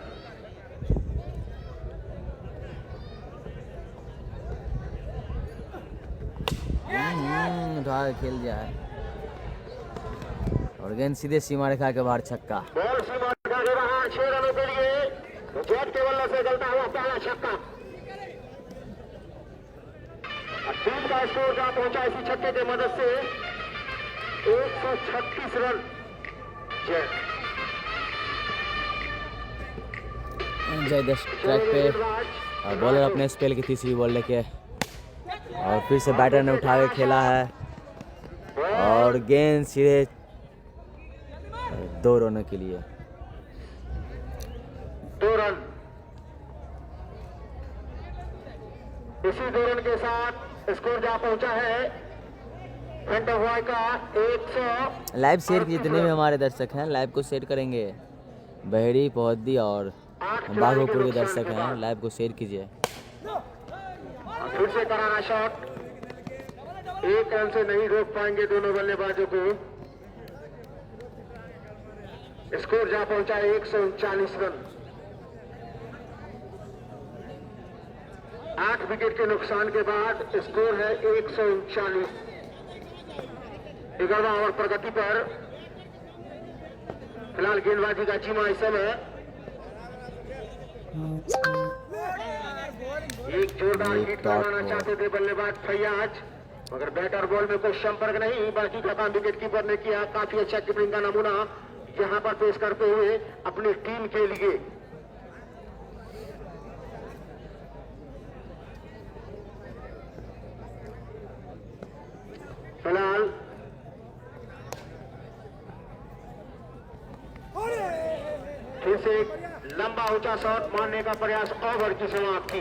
S3: उठा खेल जाए और गेंद सीधे सीमा रेखा के बाहर छक्का।
S2: बॉल सीमा रेखा के बाहर 6 रनों के लिए जैद के बल्ले से चलता हुआ पहला छक्का। टीम का स्कोर जहां पहुंचा इसी छक्के की मदद से 136 रन।
S3: जय ट्रैक पे और बॉलर अपने स्पेल की तीसरी बॉल लेके और फिर से बैटर ने उठा के खेला है और गेंद सीधे 2 रनों के लिए
S2: 2 रन। इसी 2 रन के साथ स्कोर जहां पहुंचा है फ्रंट ऑफ बॉय का 100।
S3: लाइव शेयर जितने भी हमारे दर्शक हैं लाइव को शेयर करेंगे। बहेड़ी पौधी और बाघोपुर के दर्शक हैं लाइव को शेयर कीजिए।
S2: फिर से कराना शॉट 1 रन से नहीं रोक पाएंगे दोनों बल्लेबाजों को। स्कोर जहां पहुंचा 139 रन। 8 विकेट के नुकसान के बाद स्कोर है 139। 11वां ओवर प्रगति पर फिलहाल गेंदबाजी का जीमा इस समय एक जोरदार हिट करवाना चाहते थे बल्लेबाज फैयाज मगर बैटर बॉल में कोई संपर्क नहीं। बाकी का काम विकेट कीपर ने किया। काफी अच्छा कीपिंग का नमूना यहां पर पेश करते हुए अपनी टीम के लिए। फिलहाल फिर से लंबा ऊंचा शॉट मारने का प्रयास। ओवर की समाप्ति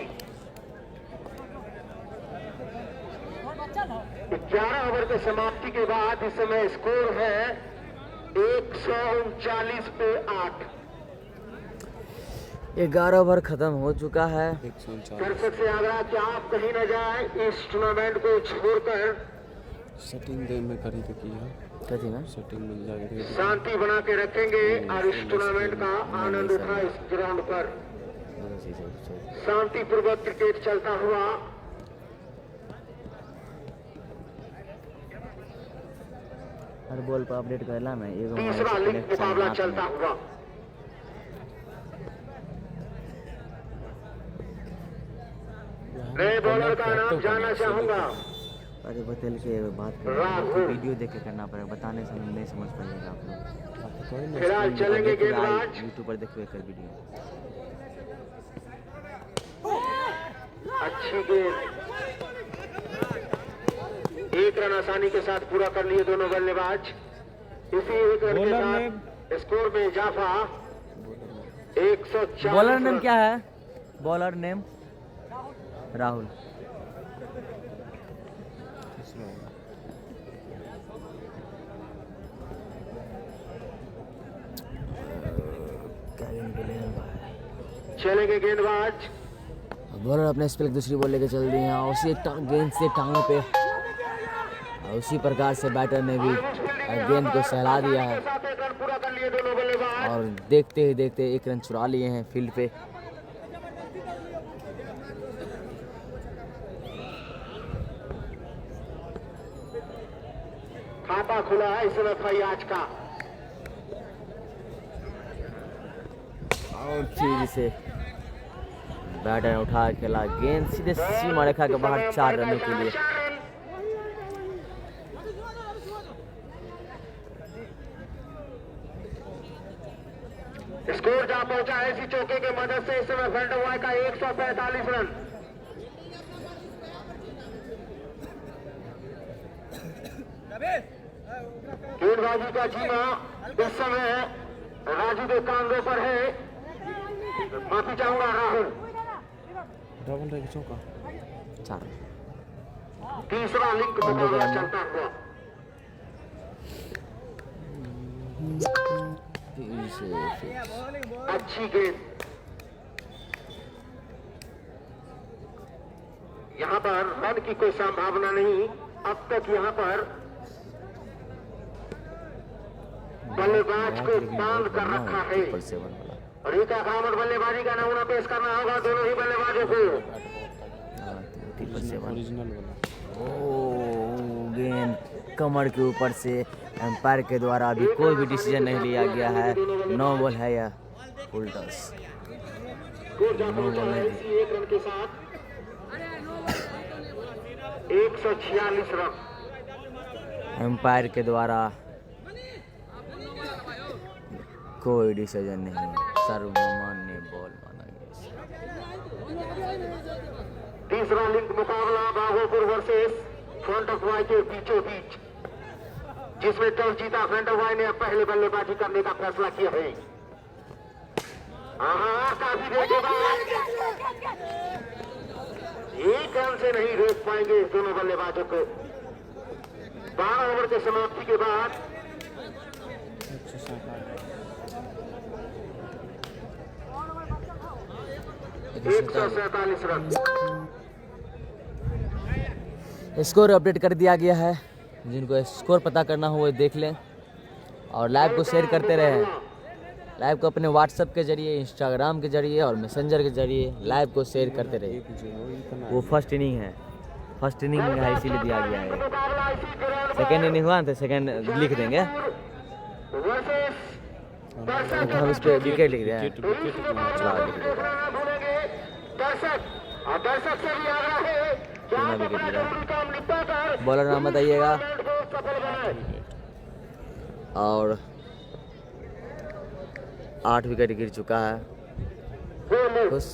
S2: 11 ओवर के समाप्ति के बाद इस समय स्कोर है 139 पे 8।
S3: 11 ओवर खत्म हो चुका है।
S1: 149
S2: दर्शक से आग्रह कि आप कहीं न जाए, इस टूर्नामेंट को छोड़कर
S1: सेटिंग गेम में करी तो की है,
S3: कथी में
S1: सेटिंग मिल जाएगी।
S2: शांति बना के रखेंगे और इस टूर्नामेंट का आनंद उठाए। इस ग्राउंड पर शांति पूर्वक क्रिकेट चलता हुआ
S3: हर बॉल पर अपडेट करला मैं एगो
S2: तीसरा लीग मुकाबला चलता हुआ। नए बॉलर का नाम जानना चाहूंगा।
S3: अरे बतल के बात कर, वीडियो देख के करना पड़ेगा, बताने से नहीं समझ पाएगा आप लोग।
S2: फिलहाल चलेंगे गेंदबाज।
S3: यूट्यूब पर देखिए कर वीडियो।
S2: अच्छी गेंद, एक रन आसानी के साथ पूरा कर लिए दोनों बल्लेबाज। इसी एक रन के साथ स्कोर में इजाफा 104।
S3: बॉलर नेम क्या है? Bowler name Rahul.
S2: चलेंगे गेंदबाज।
S3: बॉलर अपने स्पेल दूसरी बॉल लेके चल दिए हैं और उसी गेंद से टांगों पे, और उसी प्रकार से बैटर ने भी गेंद को सहला दिया है
S2: पूरा कर लिए दोनों बल्लेबाज।
S3: और देखते ही देखते 1 रन चुरा लिए हैं फील्ड पे।
S2: खाता खुला है इस समय फैयाज का।
S3: और फिर से बैटर ने उठा खेला, गेंद सीधे सीमा रेखा के बाहर 4 रनों के लिए।
S2: स्कोर जा पहुंचा है इसी चौके के मदद से। इस समय फंडवाई का 145 रन। गेंदबाजी का जीमा इस समय राजू के कांधों पर है। माफी चाहूंगा राहुल।
S1: डबल रह चौका
S3: 4
S2: तीसरा लिंक मुकाबला चलता हुआ। अच्छी गेंद, यहाँ पर रन की कोई संभावना नहीं। अब तक यहाँ पर बल्लेबाज को बांध कर रखा है। रीता अहमद बल्लेबाजी का नमूना पेश करना होगा दोनों ही बल्लेबाजों को।
S1: ओरिजिनल वाला।
S3: ओ गेंद कमर के ऊपर से एम्पायर के द्वारा अभी कोई भी डिसीजन नहीं लिया गया है। 9 बॉल है या फुल टॉस।
S2: एक रन के साथ 146 रन
S3: एम्पायर के द्वारा कोई डिसीजन नहीं, सर्वमान्य बॉल माना गया।
S2: तीसरा लिंक मुकाबला Baghopur versus front of Y के बीचों बीच, जिसमें टॉस जीता फ्रंट ऑफ वाई ने अब पहले बल्लेबाजी करने का फैसला किया है। काफी देर के बाद 1 रन से नहीं रोक पाएंगे इस दोनों बल्लेबाजों को। 12 ओवर के समाप्ति के बाद 147 रन।
S3: स्कोर अपडेट कर दिया गया है, जिनको स्कोर पता करना हो वो देख लें और लाइव को शेयर करते रहें। लाइव को अपने व्हाट्सएप के जरिए, इंस्टाग्राम के जरिए और मैसेंजर के जरिए लाइव को शेयर करते रहिए। वो फर्स्ट इनिंग है, फर्स्ट इनिंग है इसीलिए दिया गया है। सेकेंड इनिंग हुआ तो सेकेंड लिख देंगे, हम इस पे विकेट लिख रहे हैं। बॉलर नाम बताइएगा और 8 विकेट गिर चुका है। खुश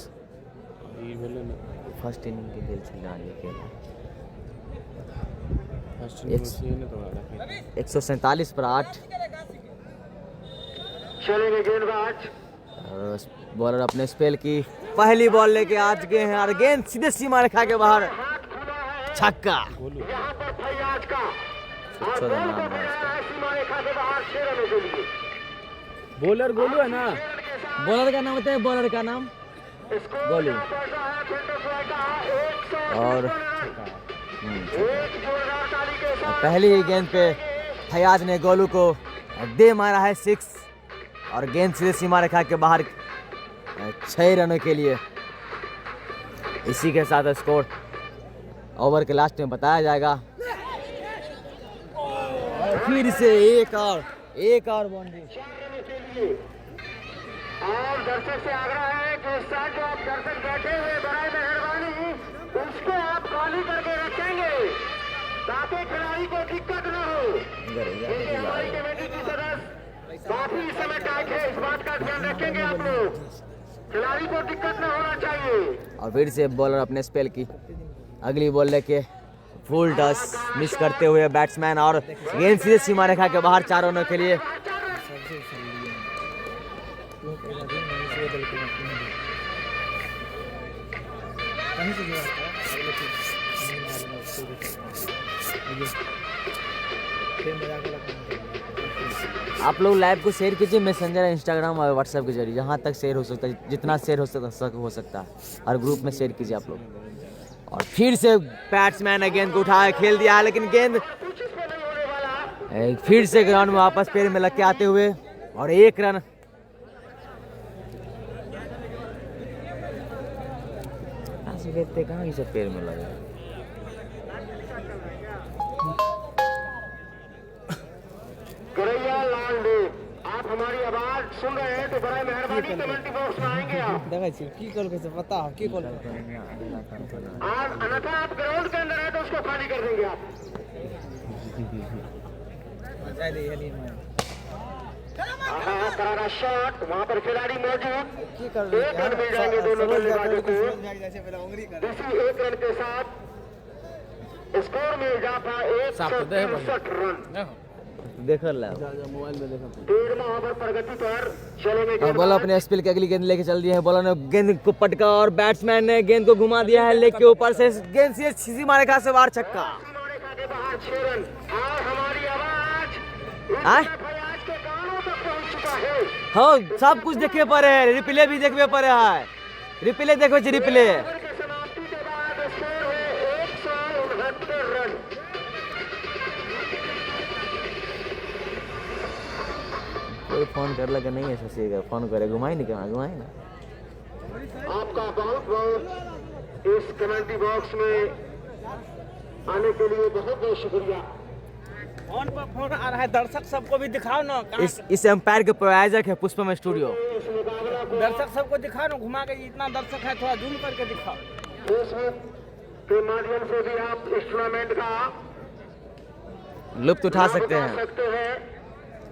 S3: फर्स्ट इनिंग के दिल से डालिए खेला। 147 पर 8।
S2: चलेंगे गेंदबाज।
S3: बॉलर अपने स्पेल की पहली बॉल लेके आज गए हैं और गेंद सीधे सीमा रेखा के बाहर, छक्का।
S2: यहाँ पर फैयाज का और बॉल को पकड़ा है सीमा रेखा के बाहर 6 रनों के लिए।
S1: बॉलर गोलू है ना,
S3: बॉलर का नाम होता है, बॉलर का नाम गोलू। और पहली ही गेंद पे फयाज ने गोलू को दे मारा है 6 और गेंद सीधे सीमा रेखा के बाहर 6 रनों के लिए। इसी के साथ स्कोर ओवर के लास्ट में बताया जाएगा। फिर से एक और बाउंड्री।
S2: और दर्शक से आग्रह है कि इस साथ जो आप दर्शक बैठे हुए बराए मेहरबानी उसको आप खाली करके रखेंगे ताकि खिलाड़ी को दिक्कत न हो। क्योंकि हमारी कमेटी की सदस्य काफी समय टाइट है, इस बात का ध्यान रखेंगे आप लोग, खिलाड़ी को दिक्कत न होना चाहिए।
S3: और फिर से बॉलर अपने स्पेल की अगली बॉल लेके फुल टॉस मिस करते हुए बैट्समैन और गेंद सीधे सीमा रेखा के बाहर 4 रनों के लिए। आप लोग लाइव को शेयर कीजिए मैसेंजर, इंस्टाग्राम और व्हाट्सएप के जरिए, जहाँ तक शेयर हो सकता है, जितना शेयर हो सकता है हर ग्रुप में शेयर कीजिए आप लोग। और फिर से बैट्समैन ने गेंद को उठाया, खेल दिया, लेकिन गेंद फिर से ग्राउंड में वापस पैर में लग के आते हुए और 1 रन। देखते कहाँ ये सब पैर में लगे।
S2: करैया लाल देव, आप हमारी आवाज सुन रहे हैं तो बड़ा मेहरबानी कमेंटी बॉक्स में आएंगे आप।
S4: की कॉल कैसे पता हो की कॉल
S2: आज अन्यथा आप ग्राउंड के अंदर है तो उसको खाली कर देंगे आप। करारा शॉट, वहाँ पर खिलाड़ी मौजूद, 1 रन मिल जाएंगे दोनों बल्लेबाजों को। इसी 1 रन के साथ स्कोर में इजाफा 163 रन।
S3: देखो ला
S2: मोबाइल में देखो 13वां ओवर प्रगति पर चलेंगे।
S3: बॉलर अपने स्पिल की अगली गेंद लेके चल दिए हैं। बॉलर ने गेंद को पटका और बैट्समैन ने गेंद को घुमा दिया है लेग के ऊपर से। गेंद से सीमा रेखा से बाहर, छक्का।
S2: सीमा रेखा के बाहर 6 रन। और हमारी आवाज फयाज के कानों तक पहुंच चुका है।
S3: हाँ, सब कुछ देखने पर है, रिप्ले भी देखने पर है। रिप्ले देखो जी, रिप्ले।
S2: समाप्ति के बाद स्कोर है 169 रन।
S3: कोई फोन कर लगा नहीं है, सोचिएगा फोन करे, घुमाई नहीं, कहाँ घुमाई ना।
S2: आपका बहुत बहुत इस कमेंटी बॉक्स में आने के लिए बहुत बहुत शुक्रिया।
S4: फोन पर फोन आ रहा है, दर्शक सबको भी दिखाओ ना।
S3: इस एम्पायर के प्रायोजक है पुष्पम स्टूडियो।
S2: इस मुकाबला को
S4: दर्शक सबको दिखाओ ना, घुमा के, इतना दर्शक है, थोड़ा जूम करके दिखाओ।
S2: फेसबुक के माध्यम से भी आप इस टूर्नामेंट का
S3: लुत्फ उठा सकते हैं।
S2: हैं।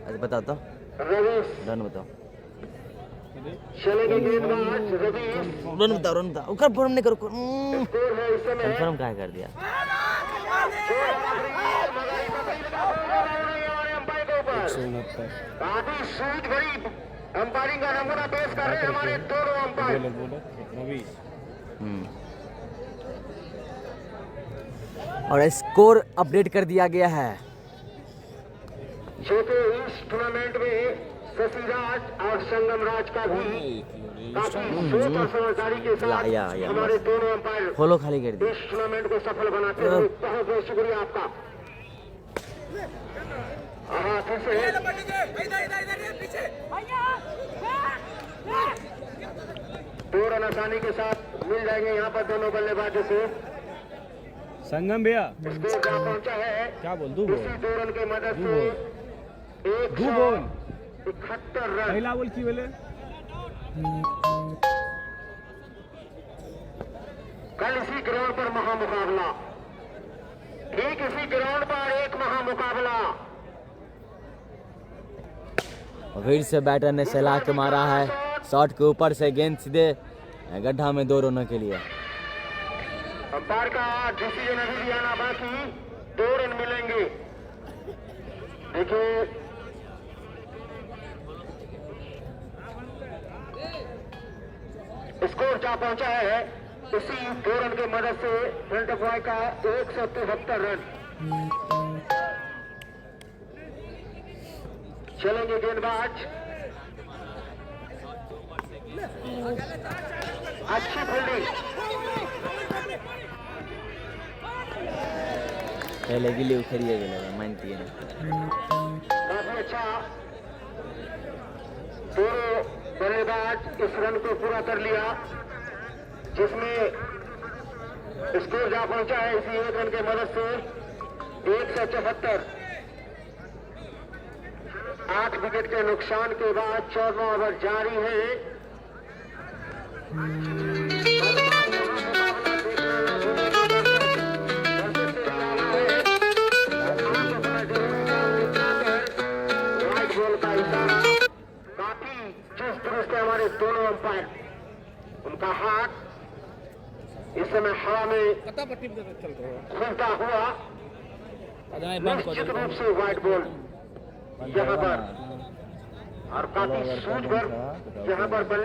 S3: अच्छा बताओ तो,
S2: रवीश
S3: रन बताओ,
S2: चलेंगे गेंदबाज रवीश।
S3: रन बताओ। कंफर्म नहीं करो,
S2: स्कोर है इस समय
S3: कंफर्म क्या कर दिया।
S2: काफी सूझ भरी अंपायरिंग का नमूना पेश कर रहे हैं हमारे दोनों अंपायर।
S3: और स्कोर अपडेट कर दिया गया है।
S2: जो कि इस टूर्नामेंट में शशिराज और संगम राज का भी काफी सोच और समझदारी के साथ हमारे दोनों अंपायर
S3: फॉलो खाली कर दिया।
S2: इस टूर्नामेंट को सफल बनाते हुए बहुत बहुत शुक्रिया आपका। हाँ, फिर से 2 रन आसानी के साथ मिल जाएंगे यहाँ पर दोनों बल्लेबाजों को।
S1: संगम भैया
S2: स्कोर जहाँ पहुंचा है
S1: क्या बोल दूं,
S2: इसी 2 रन के मदद से 171 रन।
S1: पहला बोल की बोले
S2: कल इसी ग्राउंड पर महामुकाबला, ठीक इसी ग्राउंड पर एक महामुकाबला।
S3: फिर से बैटर ने सलाह के मारा है शॉट के ऊपर से, गेंद सीधे गड्ढा में 2 रनों के लिए।
S2: अंपायर का डिसीजन अभी भी आना बाकी, 2 रन मिलेंगे। देखिए स्कोर क्या पहुंचा है, इसी 2 रन के मदद से फ्रंट ऑफ वाई का 173 रन। चलेंगे गेंदबाज अच्छी फील्डिंग,
S3: पहले गिली उखड़िए गेल मानती है
S2: काफी अच्छा। दोनों बल्लेबाज इस रन को पूरा कर लिया, जिसमें स्कोर जा पहुंचा है इसी एक रन की मदद से 174। 8 विकेट के नुकसान के बाद 14वां ओवर जारी है। व्हाइट बॉल का इशारा काफी चुस्त दुरुस्त है हमारे दोनों अंपायर। उनका हाथ इस समय हवा में घूमता हुआ निश्चित रूप से व्हाइट बॉल यहाँ पर, और काफी सूझबूझ यहाँ पर बल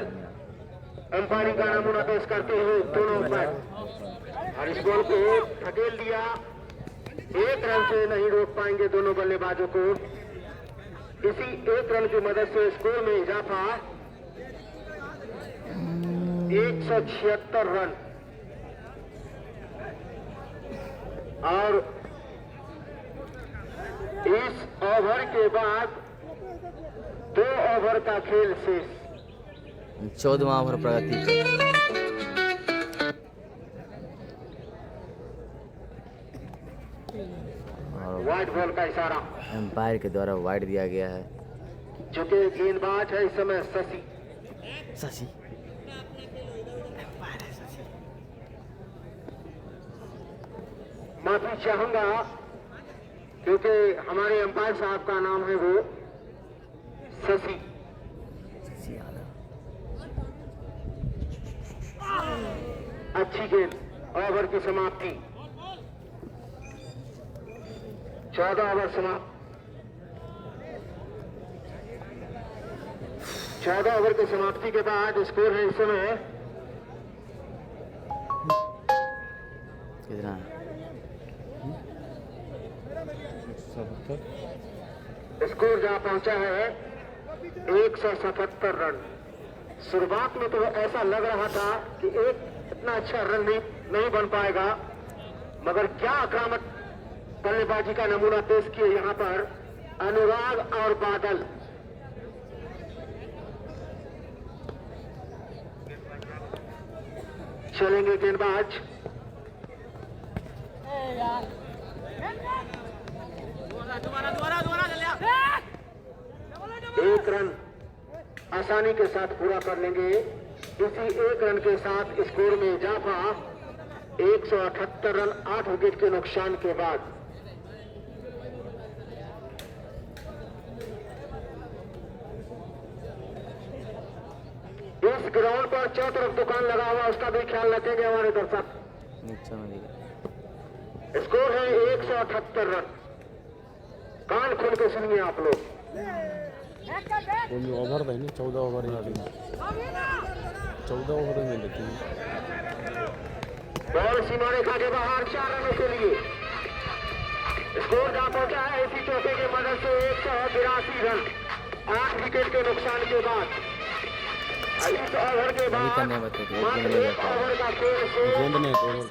S2: अंपायरिंग का नमूना पेश करते हुए दोनों अंपायर, और इस बॉल को धकेल दिया। 1 रन से नहीं रोक पाएंगे दोनों बल्लेबाजों को। इसी 1 रन की मदद से स्कोर में इजाफा 176 रन, और इस ओवर के बाद 2 ओवर का खेल शेष।
S3: 14वां ओवर प्रगति पे।
S2: व्हाइट बॉल का इशारा,
S3: एम्पायर के द्वारा वाइड दिया गया है।
S2: जो कि गेंदबाज है इस समय शशि।
S3: शशि
S2: माफी चाहूंगा क्योंकि हमारे अंपायर साहब का नाम है वो शशि। अच्छी गेंद, ओवर की समाप्ति। 14 ओवर समाप्त। 14 ओवर की समाप्ति के बाद स्कोर है इस समय
S3: कितना?
S1: 77।
S2: स्कोर जा पहुंचा है 177 रन। शुरुआत में तो ऐसा लग रहा था कि एक इतना अच्छा रन नहीं बन पाएगा, मगर क्या आक्रामक बल्लेबाजी का नमूना पेश किए यहाँ पर अनुराग और बादल। चलेंगे गेंदबाज, एक रन आसानी के साथ पूरा कर लेंगे। इसी 1 रन के साथ स्कोर में इजाफा 178 रन 8 विकेट के नुकसान के बाद। इस ग्राउंड पर चारों तरफ दुकान लगा हुआ, उसका भी ख्याल रखेंगे हमारे दर्शक। स्कोर है 178 रन। कान खोल के सुनिए आप लोग।
S1: वो जो ओवर था ना 14 ओवर ही आती 14 ओवर में लेती है।
S2: बॉल सीमा रेखा के बाहर 4 रनों के लिए स्कोर जा पहुंचा है इसी चौके की मदद से 182 रन 8 विकेट के नुकसान के बाद। इस ओवर के बाद मात्र 1 ओवर का खेल शेष।
S1: गेंद ने ओवर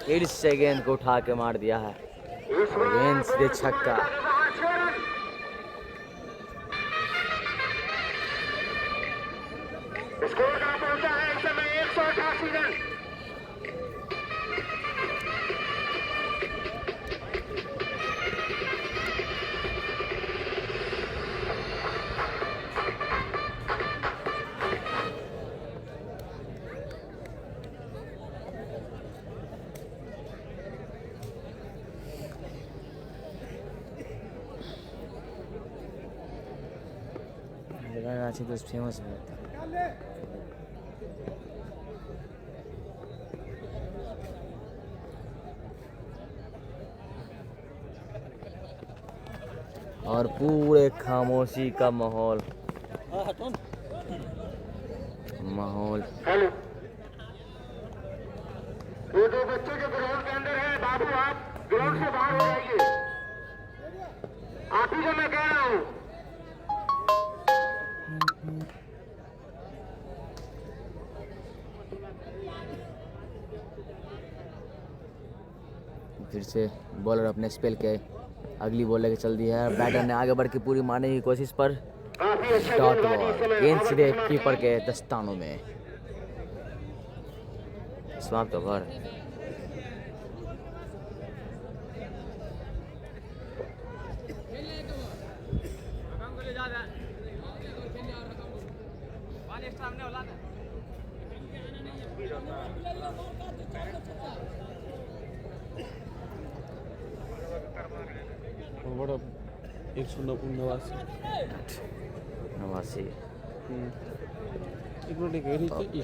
S3: फिर से गेंद को उठा के मार दिया है। गेंद सीधे छक्का।
S2: स्कोर का पहुंचा है इस समय 188 रन।
S3: रांची तो फेमस है। और पूरे खामोशी का माहौल
S2: हेलो, वो दो बच्चे जो ग्राउंड के अंदर है, बाबू आप ग्राउंड से बाहर हो जाइए। आप ही को मैं कह रहा हूँ।
S3: फिर से बॉलर अपने स्पेल के अगली बॉल लेके चल दी है। बैटर ने आगे बढ़ के पूरी मारने की कोशिश पर
S2: काफी अच्छा
S3: डॉट
S2: गेंदबाजी इस
S3: बॉल
S2: समय
S3: गेंद
S2: भारत
S3: सीधे
S2: के समाप्त
S3: कीपर
S2: है।
S3: के दस्तानों में। समाप्त ओवर।
S1: बड़ा 189
S3: नवासी
S1: एक मिनट कह रही थी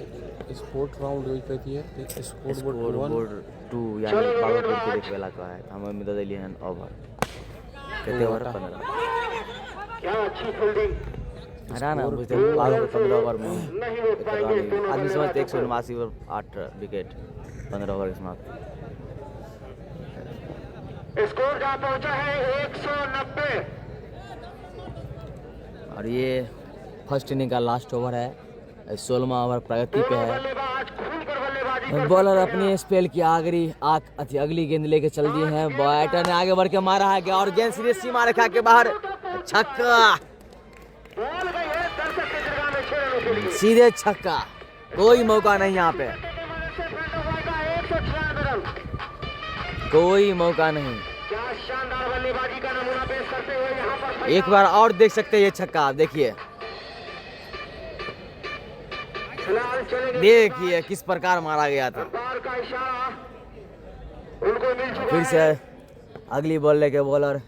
S1: स्पोर्ट राउंड जो कहती है स्कोर
S3: स्कोर
S1: बोर्ड
S3: बोर्ड 2 यानी बागलकोट के देख वेला का है हमें मिला दिली है ओवर कितने ओवर 15
S2: क्या अच्छी फील्डिंग,
S3: है ना बुझते बागलकोट 15 ओवर में
S2: नहीं रोक पाएंगे इस दोनों
S3: आदमी समझते
S2: बल्लेबाजों
S3: 189 और 8 विकेट 15 ओवर समाप्त।
S2: को। स्कोर जहाँ पहुंचा है 190।
S3: और ये फर्स्ट इनिंग का लास्ट ओवर है। 16वां ओवर प्रगति पे है।
S2: बल्लेबाज खुलकर बल्लेबाजी कर
S3: बॉलर
S2: सकते हैं।
S3: अपने स्पेल की अगली गेंद लेके चल दिए हैं। बैटर ने आगे बढ़ के मारा है और गेंद सीधे सीमा रेखा के बाहर छक्का,
S2: बॉल गई है दर्शक के दरगाह में 6 रनों के लिए।
S3: सीधे छक्का, कोई मौका नहीं यहाँ पे,
S2: 196 रन।
S3: कोई मौका नहीं।
S2: क्या शानदार बल्लेबाजी का नमूना पेश करते हुए यहाँ पर
S3: एक बार और देख सकते हैं ये छक्का, देखिए
S2: फिलहाल चलेंगे।
S3: देखिए किस प्रकार मारा गया था।
S2: अंपायर का इशारा उनको मिल चुका
S3: फिर से
S2: है।
S3: अगली बॉल लेके बॉलर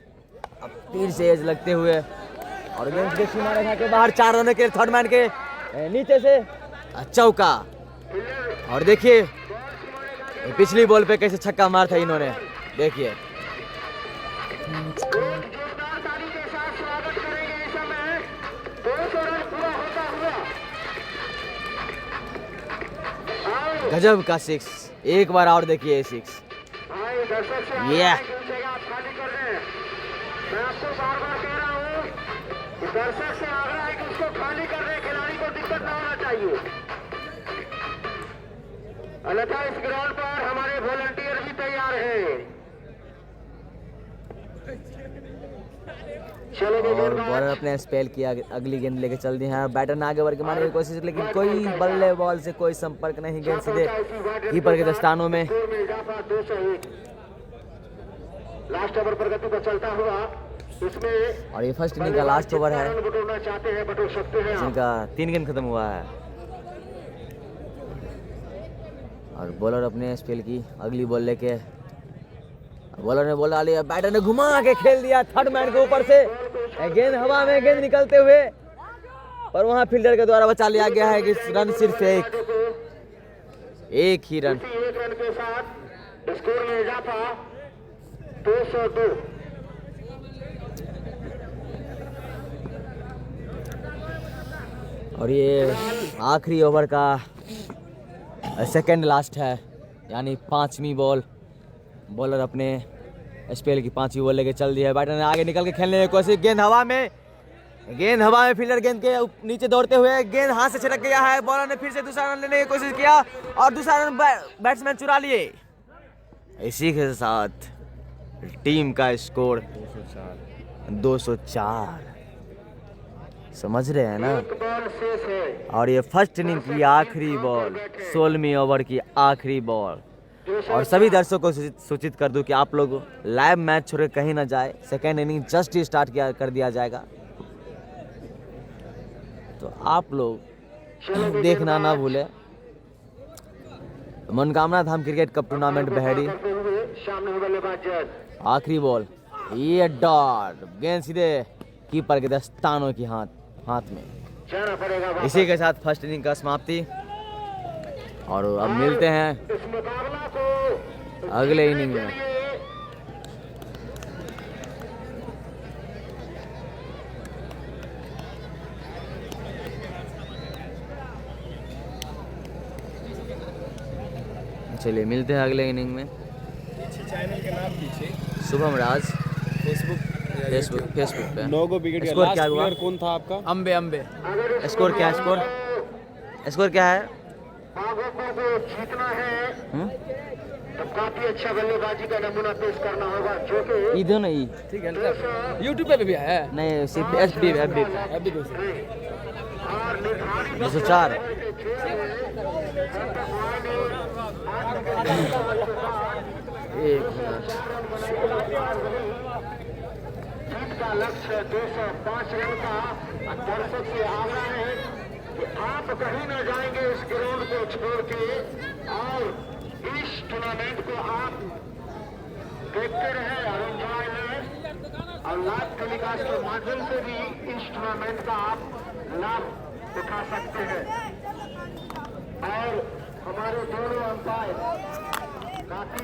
S3: अब फिर से एज लगते हुए और गेंद सीधे सीमा रेखा के बाहर 4 रन के थर्ड मैन के नीचे से चौका। और देखिए पिछली बॉल पे कैसे छक्का मार था इन्होंने, देखिए
S2: जोरदार ताली के साथ स्वागत करेंगे इस समय 200 रन पूरा होता हुआ। आओ,
S3: गजब का 6, एक बार और देखिए 6।
S2: आए दर्शक से
S3: Yeah.
S2: आगे की जगह आप खाली कर दें। मैं आपको बार बार कह रहा हूँ कि दर्शक से आग्रह है कि उसको खाली कर दें, खिलाड़ी को दिक्कत ना होना चाहिए। अन्यथा इस ग्राउंड पर हमारे वॉलंटियर भी तैयार हैं। चलो
S3: और बॉलर अपने स्पेल की अगली गेंद लेके चल दी है। बैटर ने आगे बढ़ के मारने की कोशिश लेकिन कोई बल्ले बॉल से कोई संपर्क नहीं, गेंद सीधे कीपर के दस्तानों में।
S2: लास्ट ओवर प्रगति पर चलता हुआ इसमें
S3: और ये फर्स्ट इनिंग का लास्ट ओवर है
S2: रन बटोरना चाहते हैं बटोर सकते हैं आप।
S3: जिनका 3 गेंद खत्म हुआ है। और बॉलर अपने स्पेल की अगली बॉल लेके बॉलर ने बोला लिया, बैटर ने घुमा के खेल दिया थर्ड मैन के ऊपर से, गेंद हवा में, गेंद निकलते हुए, पर वहां फील्डर के द्वारा बचा लिया गया है कि रन सिर्फ एक ही रन।
S2: इसी एक रन के साथ स्कोर में इजाफा 202।
S3: और ये आखिरी ओवर का सेकंड लास्ट है, यानी 5वीं बॉल। बॉलर अपने स्पेल की 5वीं बॉल लेके चल दी है। बैटर ने आगे निकल के खेलने की कोशिश, गेंद हवा में, फील्डर गेंद के नीचे दौड़ते हुए गेंद हाथ से छिटक गया है। बॉलर ने फिर से दूसरा रन लेने की कोशिश किया और दूसरा रन बैट्समैन चुरा लिए। इसी के साथ टीम का स्कोर 204। समझ रहे हैं ना।
S2: एक बॉल शेष है।
S3: और ये फर्स्ट इनिंग की आखिरी बॉल, 16वीं ओवर की आखिरी बॉल। और सभी दर्शकों को सूचित कर दूं कि आप लोग लाइव मैच छोड़ के कहीं ना जाए, सेकेंड इनिंग जस्ट ही स्टार्ट कर दिया जाएगा, तो आप लोग देखना ना भूले। मनोकामना धाम क्रिकेट कप टूर्नामेंट बहेड़ी,
S2: सामने बल्लेबाज जज।
S3: आखिरी बॉल, ये डॉट, गेंद सीधे कीपर के दस्तानों की हाथ में।
S2: जाना पड़ेगा वापस।
S3: इसी के साथ फर्स्ट इनिंग का समाप्ति। और अब मिलते हैं
S2: इस मुकाबला को
S3: अगले इनिंग में। चलिए मिलते हैं अगले इनिंग में।
S1: चैनल के नाम पीछे
S3: शुभम राज
S1: फेसबुक
S3: फेसबुक पे।
S1: 9 गो विकेट।
S3: स्कोर क्या हुआ?
S1: कौन था आपका?
S4: अम्बे
S3: स्कोर क्या है? स्कोर क्या है?
S2: बाघों को जीतना है
S3: हम्म?
S2: तो काफी अच्छा बल्लेबाजी का नमूना पेश करना होगा, जो कि
S3: ई दो ना ई।
S4: ठीक है यूट्यूब पे भी है।
S3: नहीं सिर्फ FB
S4: अभी
S2: और निर्धारित
S3: 204। एक मिनट।
S2: जीत का लक्ष्य 205 रन का। दर्शक से आग्रह है कि आप कहीं न जाएंगे इस ग्राउंड को छोड़ के, और इस टूर्नामेंट को आप देखते रहे और एंजॉय लें, और लाइव टेलीकास्ट के माध्यम से भी इस टूर्नामेंट का आप लाभ उठा सकते हैं। और हमारे दोनों अंपायर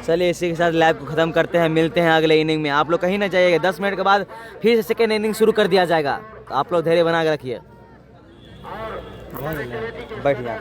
S3: चलिए इसी के साथ लाइव को ख़त्म करते हैं। मिलते हैं अगले इनिंग में। आप लोग कहीं ना जाइएगा, 10 मिनट के बाद फिर से सेकेंड इनिंग शुरू कर दिया जाएगा, तो आप लोग धैर्य बना के रखिए। बैठ जाए।